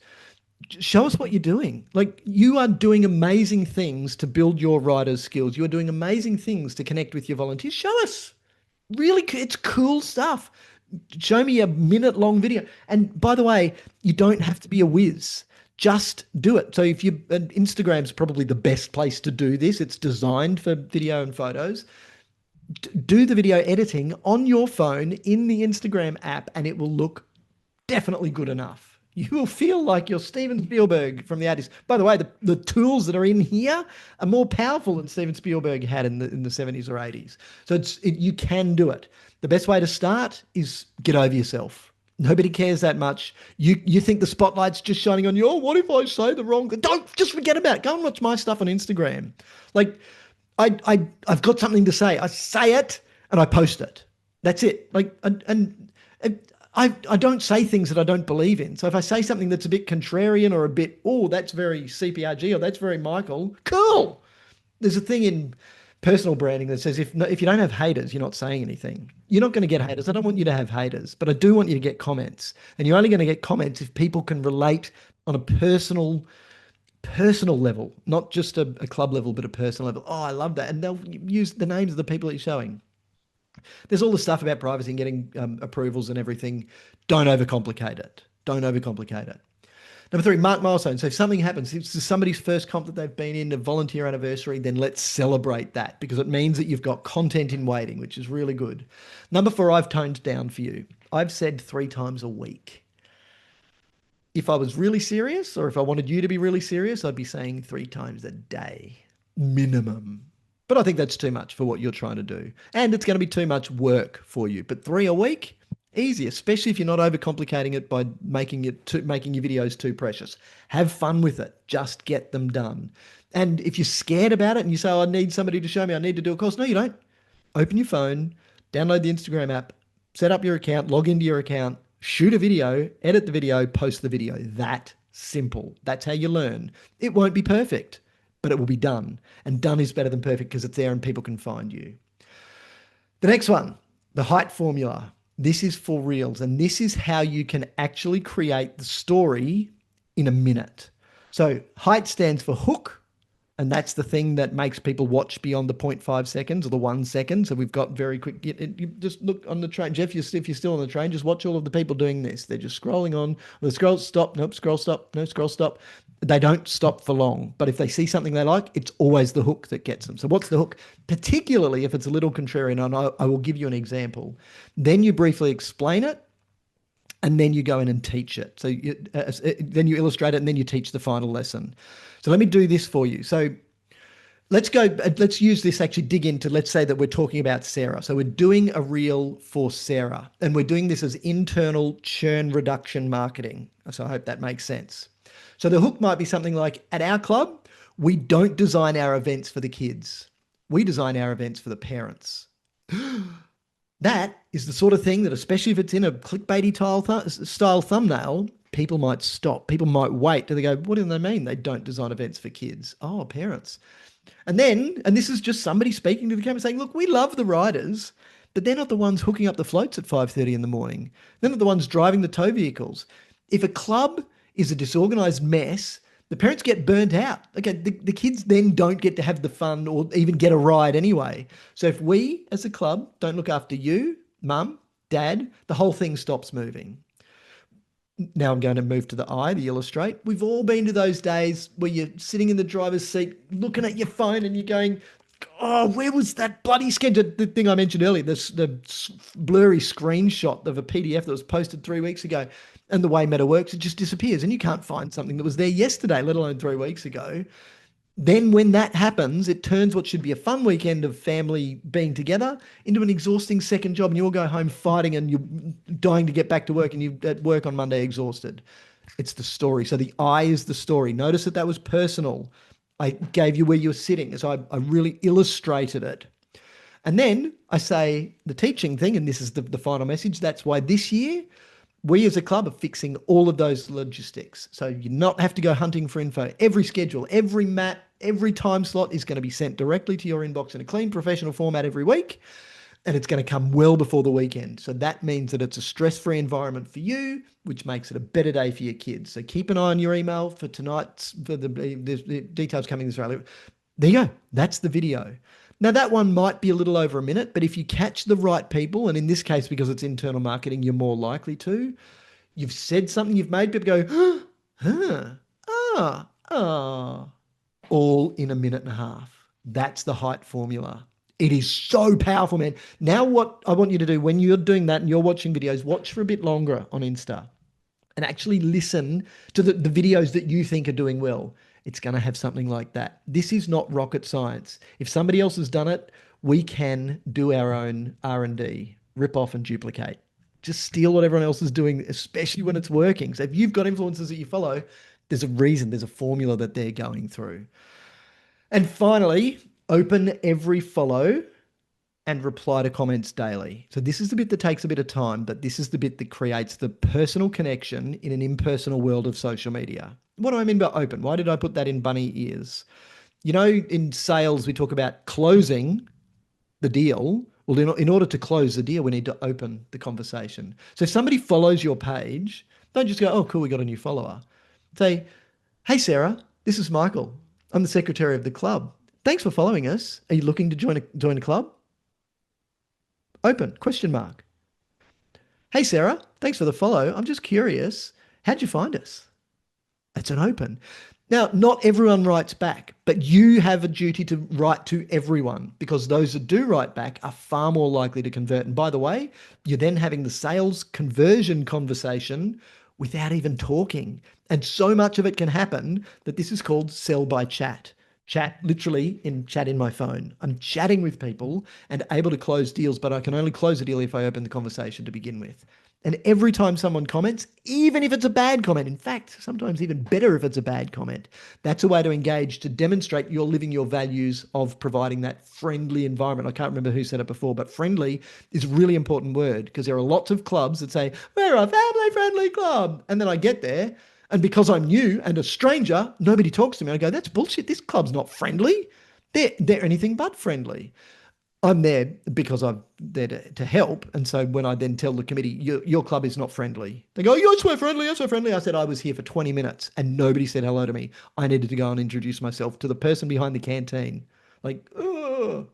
show us what you're doing. Like you are doing amazing things to build your writer's skills. You are doing amazing things to connect with your volunteers. Show us. Really, it's cool stuff. Show me a minute long video. And by the way, you don't have to be a whiz. Just do it. So if you, and Instagram's probably the best place to do this. It's designed for video and photos. Do the video editing on your phone in the Instagram app and it will look definitely good enough. You will feel like you're Steven Spielberg from the 80s. By the way, the tools that are in here are more powerful than Steven Spielberg had in the 70s or 80s. So you can do it. The best way to start is get over yourself. Nobody cares that much. You think the spotlight's just shining on you. Oh, what if I say the wrong? Don't just forget about it. Go and watch my stuff on Instagram. Like I've got something to say. I say it and I post it. That's it. And I don't say things that I don't believe in. So if I say something that's a bit contrarian or a bit, oh, that's very CPRG or that's very Michael, cool. There's a thing in personal branding that says if you don't have haters, you're not saying anything. You're not going to get haters. I don't want you to have haters, but I do want you to get comments. And you're only going to get comments if people can relate on a personal level, not just a club level, but a personal level. Oh, I love that. And they'll use the names of the people that you're showing. There's all the stuff about privacy and getting approvals and everything. Don't overcomplicate it. Don't overcomplicate it. Number three, mark milestones. So if something happens, if it's somebody's first comp that they've been in, a volunteer anniversary, then let's celebrate that because it means that you've got content in waiting, which is really good. Number four, I've toned down for you. I've said 3 times a week. If I was really serious or if I wanted you to be really serious, I'd be saying 3 times a day minimum. But I think that's too much for what you're trying to do. And it's going to be too much work for you. But 3 a week, easy, especially if you're not overcomplicating it by making your videos too precious. Have fun with it. Just get them done. And if you're scared about it and you say, oh, I need somebody to show me, I need to do a course. No, you don't. Open your phone, download the Instagram app, set up your account, log into your account, shoot a video, edit the video, post the video. That simple. That's how you learn. It won't be perfect, but it will be done. And done is better than perfect because it's there and people can find you. The next one, the height formula. This is for reals. And this is how you can actually create the story in a minute. So height stands for hook. And that's the thing that makes people watch beyond the 0.5 seconds or the 1 second. So we've got very quick. You just look on the train, Jeff. If you're still on the train, just watch all of the people doing this. They're just scrolling on. Well, scroll, stop, nope, scroll, stop, no, scroll, stop. They don't stop for long. But if they see something they like, it's always the hook that gets them. So what's the hook? Particularly if it's a little contrarian, and I will give you an example. Then you briefly explain it. And then you go in and teach it. So then you illustrate it and then you teach the final lesson. So let me do this for you. So let's use this, actually dig into, let's say that we're talking about Sarah. So we're doing a reel for Sarah and we're doing this as internal churn reduction marketing. So I hope that makes sense. So the hook might be something like, at our club, we don't design our events for the kids. We design our events for the parents. That is the sort of thing that, especially if it's in a clickbaity style thumbnail, people might stop. People might wait. Do they go, what do they mean? They don't design events for kids. Oh, parents. And this is just somebody speaking to the camera saying, look, we love the riders, but they're not the ones hooking up the floats at 5:30 in the morning. They're not the ones driving the tow vehicles. If a club is a disorganized mess, the parents get burnt out. Okay, the kids then don't get to have the fun or even get a ride anyway. So if we as a club don't look after you, mum, dad, the whole thing stops moving. Now I'm going to move to the I, the illustrate. We've all been to those days where you're sitting in the driver's seat looking at your phone and you're going, oh, where was that bloody schedule? The thing I mentioned earlier, the blurry screenshot of a PDF that was posted 3 weeks ago. And the way Meta works, it just disappears and you can't find something that was there yesterday, let alone 3 weeks ago. Then when that happens, it turns what should be a fun weekend of family being together into an exhausting second job and you all go home fighting and you're dying to get back to work and you're at work on Monday exhausted. It's the story. So the I is the story. Notice that was personal. I gave you where you were sitting. So I really illustrated it. And then I say the teaching thing, and this is the final message. That's why this year we as a club are fixing all of those logistics. So you not have to go hunting for info. Every schedule, every map, every time slot is going to be sent directly to your inbox in a clean professional format every week. And it's going to come well before the weekend. So that means that it's a stress-free environment for you, which makes it a better day for your kids. So keep an eye on your email for tonight's, for the details coming this early. There you go. That's the video. Now, that one might be a little over a minute, but if you catch the right people, and in this case, because it's internal marketing, you're more likely to, you've said something, you've made people go, all in a minute and a half. That's the height formula. It is so powerful, man. Now, what I want you to do when you're doing that and you're watching videos, watch for a bit longer on Insta and actually listen to the videos that you think are doing well. It's going to have something like that. This is not rocket science. If somebody else has done it, we can do our own R&D. rip off and duplicate. Just steal what everyone else is doing, especially when it's working. So if you've got influencers that you follow, there's a reason, there's a formula that they're going through. And finally, open every follow and reply to comments daily. So this is the bit that takes a bit of time, but this is the bit that creates the personal connection in an impersonal world of social media. What do I mean by open? Why did I put that in bunny ears? You know, in sales, we talk about closing the deal. Well, in order to close the deal, we need to open the conversation. So if somebody follows your page, don't just go, oh, cool, we got a new follower. Say, hey, Sarah, this is Michael. I'm the secretary of the club. Thanks for following us. Are you looking to join a club? Open, question mark. Hey, Sarah, thanks for the follow. I'm just curious. How'd you find us? That's an open. Now, not everyone writes back, but you have a duty to write to everyone because those that do write back are far more likely to convert. And by the way, you're then having the sales conversion conversation without even talking. And so much of it can happen that this is called sell by chat. Chat, literally in chat in my phone. I'm chatting with people and able to close deals, but I can only close a deal if I open the conversation to begin with. And every time someone comments, even if it's a bad comment, in fact, sometimes even better if it's a bad comment, that's a way to engage, to demonstrate you're living your values of providing that friendly environment. I can't remember who said it before, but friendly is a really important word because there are lots of clubs that say, we're a family friendly club. And then I get there and because I'm new and a stranger, nobody talks to me. I go, that's bullshit. This club's not friendly. They're anything but friendly. I'm there because I'm there to help. And so when I then tell the committee, your club is not friendly, they go, yes, we're friendly, yes, we're friendly. I said, I was here for 20 minutes and nobody said hello to me. I needed to go and introduce myself to the person behind the canteen. Like, ugh,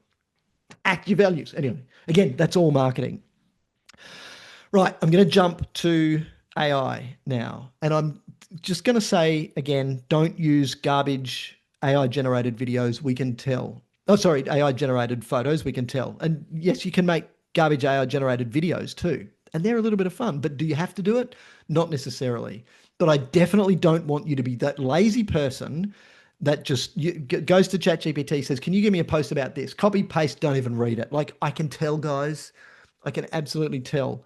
act your values. Anyway, again, that's all marketing. Right, I'm going to jump to AI now. And I'm just going to say again, don't use garbage AI generated videos. We can tell. Oh, sorry, AI generated photos, we can tell. And yes, you can make garbage AI generated videos too. And they're a little bit of fun, but do you have to do it? Not necessarily. But I definitely don't want you to be that lazy person that just goes to ChatGPT, says, can you give me a post about this? Copy, paste, don't even read it. Like I can tell, guys, I can absolutely tell.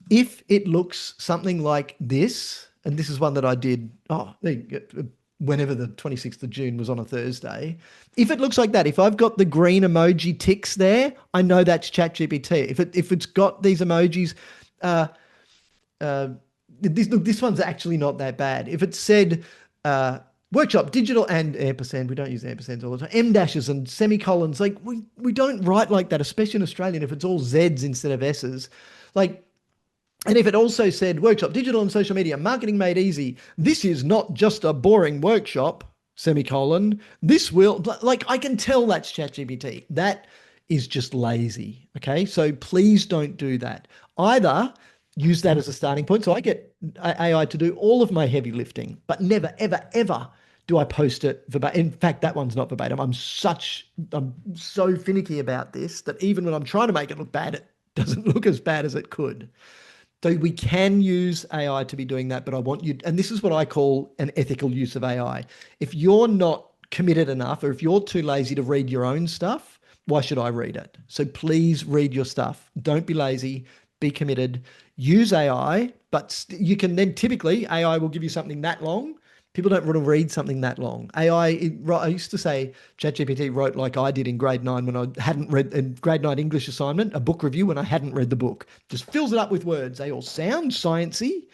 If it looks something like this, and this is one that I did, whenever the 26th of June was on a Thursday, if it looks like that, if I've got the green emoji ticks there, I know that's ChatGPT. If it's got these emojis, this one's actually not that bad. If it said workshop digital and ampersand, we don't use ampersands all the time, M dashes and semicolons, like we don't write like that, especially in Australian. If it's all Z's instead of S's, like. And if it also said workshop, digital and social media, marketing made easy, this is not just a boring workshop, semicolon, this will, like I can tell that's ChatGPT. That is just lazy. Okay. So please don't do that. Either use that as a starting point. So I get AI to do all of my heavy lifting, but never, ever, ever do I post it verbatim. In fact, that one's not verbatim. I'm so finicky about this that even when I'm trying to make it look bad, it doesn't look as bad as it could. So we can use AI to be doing that, but I want you, and this is what I call an ethical use of AI. If you're not committed enough, or if you're too lazy to read your own stuff, why should I read it? So please read your stuff. Don't be lazy, be committed, use AI, but you can then typically, AI will give you something that long. People don't want to read something that long. I used to say ChatGPT wrote like I did in grade 9 when I hadn't read, in grade 9 English assignment, a book review when I hadn't read the book. Just fills it up with words. They all sound sciencey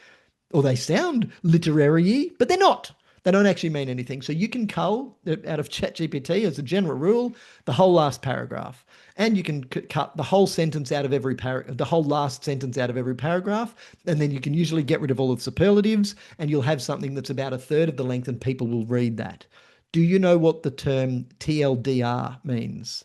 or they sound literary, but they're not. They don't actually mean anything. So you can cull out of ChatGPT as a general rule the whole last paragraph. And you can cut the whole sentence out of every the whole last sentence out of every paragraph. And then you can usually get rid of all of the superlatives and you'll have something that's about a third of the length and people will read that. Do you know what the term TLDR means?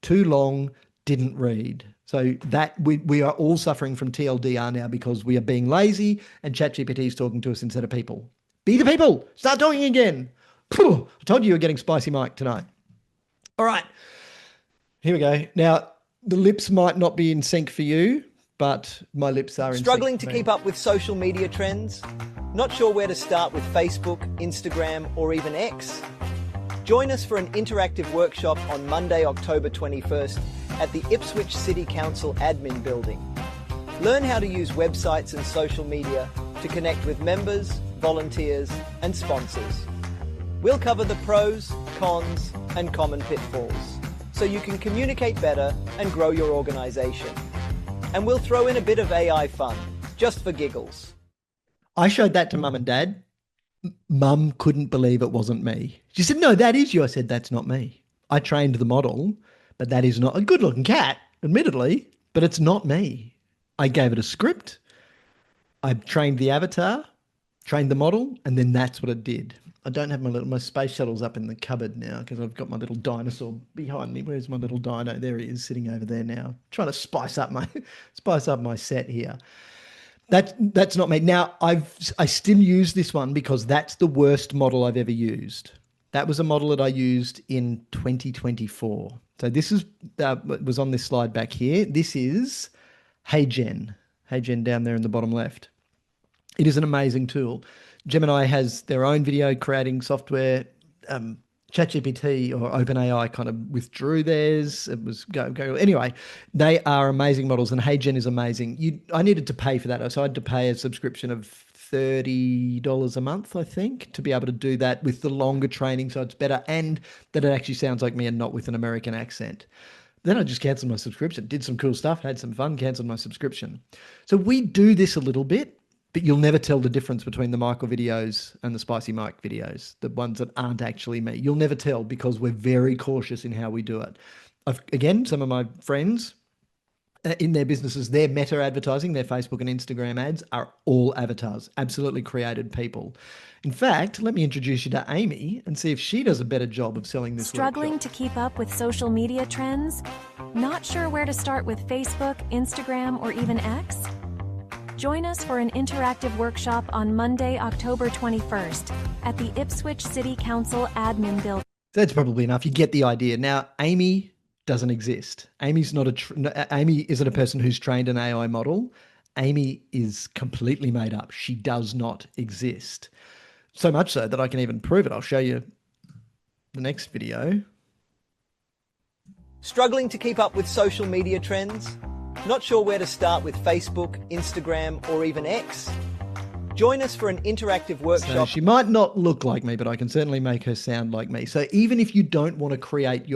Too long, didn't read. So that we are all suffering from TLDR now because we are being lazy and ChatGPT is talking to us instead of people. Be the people. Start talking again. I told you were getting spicy Mike tonight. All right. Here we go. Now, the lips might not be in sync for you, but my lips are in sync. Struggling to keep up with social media trends? Not sure where to start with Facebook, Instagram, or even X? Join us for an interactive workshop on Monday, October 21st at the Ipswich City Council Admin Building. Learn how to use websites and social media to connect with members, volunteers, and sponsors. We'll cover the pros, cons, and common pitfalls so you can communicate better and grow your organisation. And we'll throw in a bit of AI fun, just for giggles. I showed that to mum and dad. Mum couldn't believe it wasn't me. She said, "No, that is you." I said, "That's not me. I trained the model, but that is not a good looking cat, admittedly, but it's not me. I gave it a script. I trained the avatar, trained the model, and then that's what it did." I don't have my space shuttles up in the cupboard now because I've got my little dinosaur behind me. Where's my little dino? There he is, sitting over there now, trying to spice up my set here. That's not me. Now I still use this one because that's the worst model I've ever used. That was a model that I used in 2024. So this is was on this slide back here. This is HeyGen. HeyGen down there in the bottom left. It is an amazing tool. Gemini has their own video creating software. ChatGPT or OpenAI kind of withdrew theirs. It was go. Anyway, they are amazing models, and HeyGen is amazing. I needed to pay for that, so I had to pay a subscription of $30 a month, I think, to be able to do that with the longer training, so it's better, and that it actually sounds like me and not with an American accent. Then I just cancelled my subscription, did some cool stuff, had some fun, cancelled my subscription. So we do this a little bit, but you'll never tell the difference between the Michael videos and the Spicy Mike videos, the ones that aren't actually me. You'll never tell because we're very cautious in how we do it. Again, some of my friends in their businesses, their meta advertising, their Facebook and Instagram ads are all avatars, absolutely created people. In fact, let me introduce you to Amy and see if she does a better job of selling this Struggling workshop. to keep up with social media trends? Not sure where to start with Facebook, Instagram, or even X? Join us for an interactive workshop on Monday, October 21st at the Ipswich City Council Admin Building. That's probably enough. You get the idea. Now, Amy doesn't exist. Amy's not Amy isn't a person who's trained an AI model. Amy is completely made up. She does not exist. So much so that I can even prove it. I'll show you the next video. Struggling to keep up with social media trends? Not sure where to start with Facebook, Instagram, or even X? Join us for an interactive workshop. So she might not look like me, but I can certainly make her sound like me. So even if you don't want to create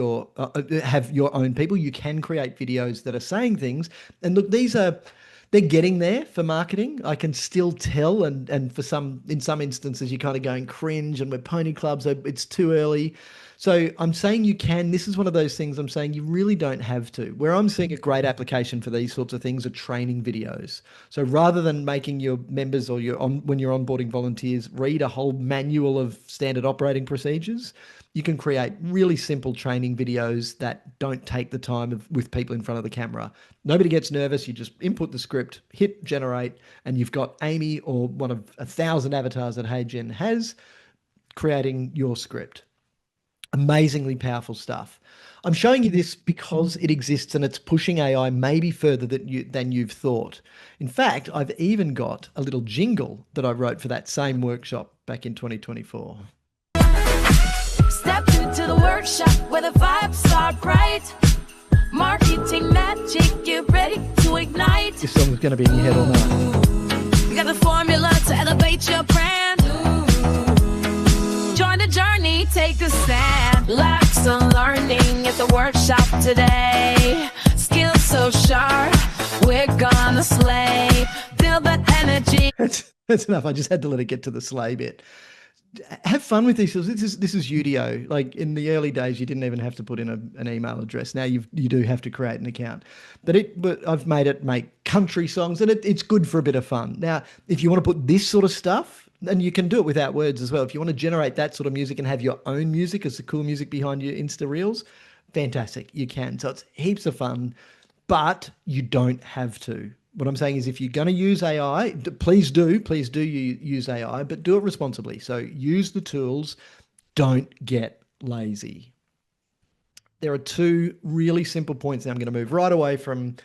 have your own people, you can create videos that are saying things. And look, they're getting there for marketing. I can still tell, and in some instances, you're kind of going cringe, and we're pony clubs, so it's too early. So I'm saying you can. This is one of those things I'm saying you really don't have to. Where I'm seeing a great application for these sorts of things are training videos. So rather than making your members or when you're onboarding volunteers read a whole manual of standard operating procedures, you can create really simple training videos that don't take the time with people in front of the camera. Nobody gets nervous. You just input the script, hit generate, and you've got Amy or one of 1,000 avatars that HeyGen has creating your script. Amazingly powerful stuff. I'm showing you this because it exists and it's pushing AI maybe further than you've thought. In fact, I've even got a little jingle that I wrote for that same workshop back in 2024. Step into the workshop where the vibes are bright. Marketing magic, get ready to ignite. This song's going to be in your head all night. You got the formula to elevate your brand. Join the journey, take a stand. Lots of learning at the workshop today. Skills so sharp, we're gonna slay. Feel that energy. That's enough. I just had to let it get to the sleigh bit. Have fun with these. This is Udio. Like in the early days, you didn't even have to put in an email address. Now you do have to create an account. But I've made it make country songs, and it's good for a bit of fun. Now, if you want to put this sort of stuff, and you can do it without words as well. If you want to generate that sort of music and have your own music as the cool music behind your Insta Reels, fantastic. You can. So it's heaps of fun, but you don't have to. What I'm saying is if you're going to use AI, please do use AI, but do it responsibly. So use the tools. Don't get lazy. There are two really simple points that I'm going to move right away from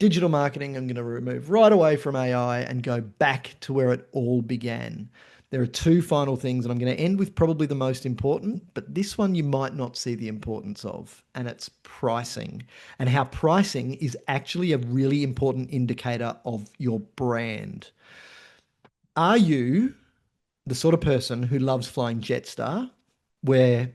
digital marketing. I'm going to remove right away from AI and go back to where it all began. There are two final things, and I'm going to end with probably the most important, but this one you might not see the importance of, and it's pricing, and how pricing is actually a really important indicator of your brand. Are you the sort of person who loves flying Jetstar, where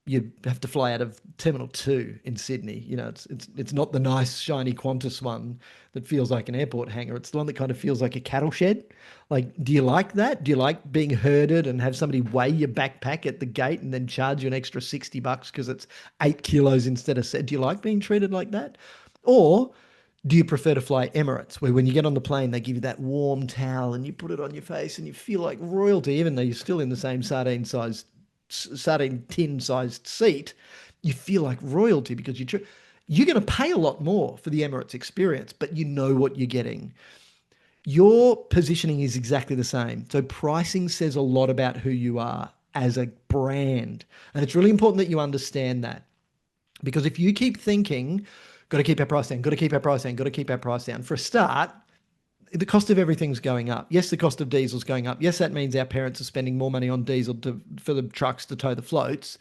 you have to fly out of Terminal 2 in Sydney? You know, it's not the nice shiny Qantas one that feels like an airport hangar. It's the one that kind of feels like a cattle shed. Like, do you like that? Do you like being herded and have somebody weigh your backpack at the gate and then charge you an extra $60 because it's 8 kilos instead of do you like being treated like that? Or do you prefer to fly Emirates, where when you get on the plane, they give you that warm towel and you put it on your face and you feel like royalty, even though you're still in the same sardine tin sized seat? You feel like royalty because you're going to pay a lot more for the Emirates experience, but you know what you're getting. Your positioning is exactly the same. So pricing says a lot about who you are as a brand. And it's really important that you understand that. Because if you keep thinking, got to keep our price down, got to keep our price down, got to keep our price down, for a start, the cost of everything's going up. Yes, the cost of diesel's going up. Yes, that means our parents are spending more money on diesel for the trucks to tow the floats,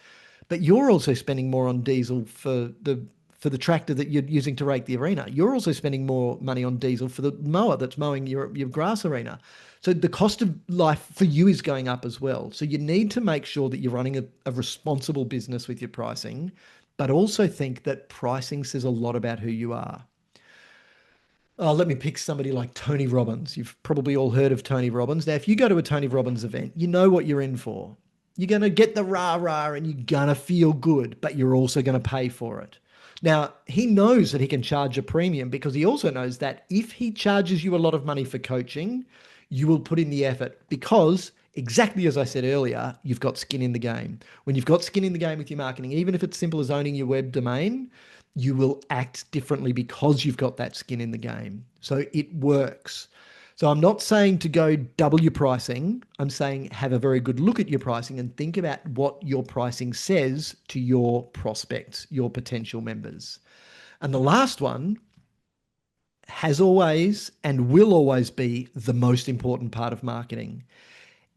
but you're also spending more on diesel for the tractor that you're using to rake the arena. You're also spending more money on diesel for the mower that's mowing your grass arena. So the cost of life for you is going up as well. So you need to make sure that you're running a responsible business with your pricing, but also think that pricing says a lot about who you are. Oh, let me pick somebody like Tony Robbins. You've probably all heard of Tony Robbins. Now, if you go to a Tony Robbins event, you know what you're in for. You're going to get the rah-rah and you're going to feel good, but you're also going to pay for it. Now, he knows that he can charge a premium because he also knows that if he charges you a lot of money for coaching, you will put in the effort because, exactly as I said earlier, you've got skin in the game. When you've got skin in the game with your marketing, even if it's simple as owning your web domain, you will act differently because you've got that skin in the game. So it works. So I'm not saying to go double your pricing. I'm saying have a very good look at your pricing and think about what your pricing says to your prospects, your potential members. And the last one has always and will always be the most important part of marketing.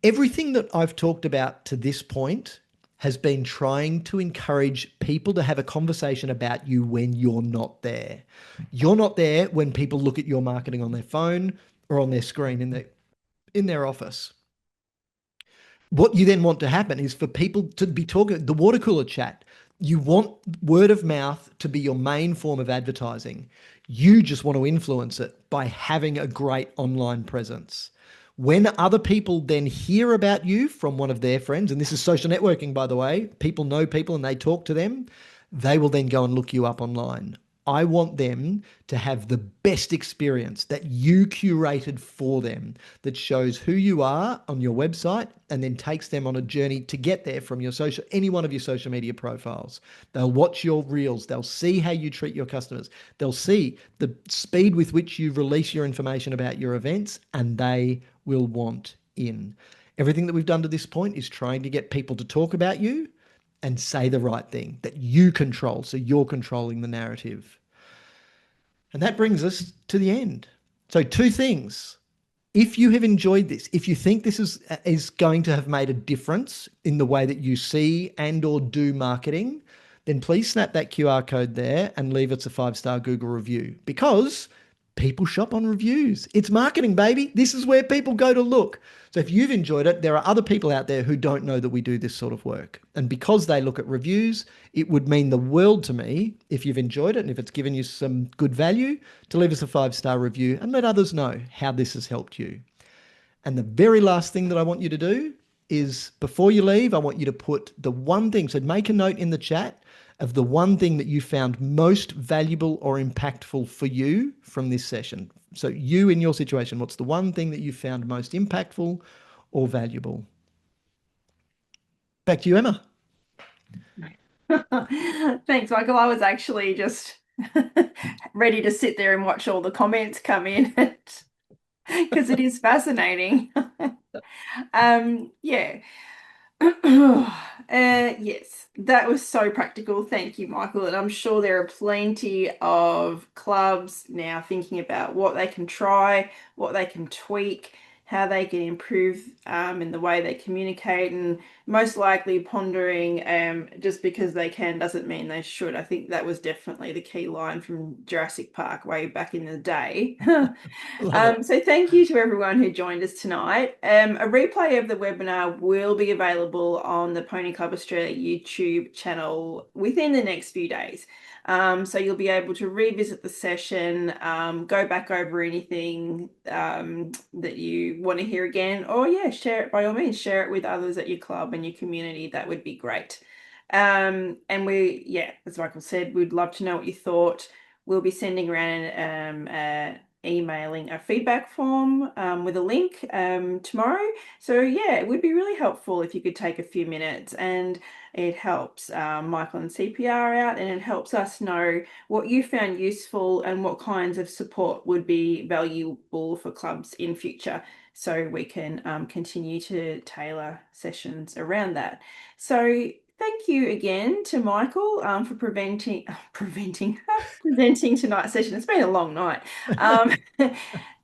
Everything that I've talked about to this point has been trying to encourage people to have a conversation about you when you're not there. You're not there when people look at your marketing on their phone or on their screen in their office. What you then want to happen is for people to be talking the water cooler chat. You want word of mouth to be your main form of advertising. You just want to influence it by having a great online presence. When other people then hear about you from one of their friends, and this is social networking, by the way, people know people and they talk to them, they will then go and look you up online. I want them to have the best experience that you curated for them that shows who you are on your website and then takes them on a journey to get there from any one of your social media profiles. They'll watch your reels. They'll see how you treat your customers. They'll see the speed with which you release your information about your events, and they will want in. Everything that we've done to this point is trying to get people to talk about you and say the right thing that you control. So you're controlling the narrative. And that brings us to the end. So two things. If you have enjoyed this, if you think this is going to have made a difference in the way that you see and or do marketing, then please snap that QR code there and leave us a 5-star Google review, because people shop on reviews. It's marketing, baby. This is where people go to look. So if you've enjoyed it, there are other people out there who don't know that we do this sort of work. And because they look at reviews, it would mean the world to me if you've enjoyed it and if it's given you some good value to leave us a 5-star review and let others know how this has helped you. And the very last thing that I want you to do is, before you leave, I want you to put the one thing. So make a note in the chat of the one thing that you found most valuable or impactful for you from this session. So you, in your situation, what's the one thing that you found most impactful or valuable? Back to you, Emma. Thanks, Michael. I was actually just ready to sit there and watch all the comments come in because it is fascinating. Yeah. Yes, that was so practical. Thank you, Michael. And I'm sure there are plenty of clubs now thinking about what they can try, what they can tweak, how they can improve in the way they communicate, and most likely pondering just because they can doesn't mean they should. I think that was definitely the key line from Jurassic Park way back in the day. Love it. So thank you to everyone who joined us tonight. A replay of the webinar will be available on the Pony Club Australia YouTube channel within the next few days. So you'll be able to revisit the session, go back over anything that you want to hear again, or yeah, share it by all means, share it with others at your club and your community. That would be great. And yeah, as Michael said, we'd love to know what you thought. We'll be sending around emailing a feedback form with a link tomorrow. So yeah, it would be really helpful if you could take a few minutes, and it helps Michael and CPR out, and it helps us know what you found useful and what kinds of support would be valuable for clubs in future, so we can continue to tailor sessions around that. So thank you again to Michael for presenting tonight's session. It's been a long night.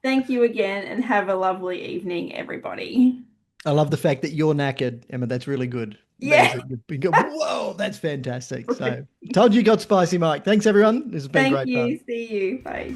Thank you again, and have a lovely evening, everybody. I love the fact that you're knackered, Emma. That's really good. Yeah. Whoa, that's fantastic. So told you got spicy, Mike. Thanks, everyone. This has been Thank great you. fun. See you. Bye.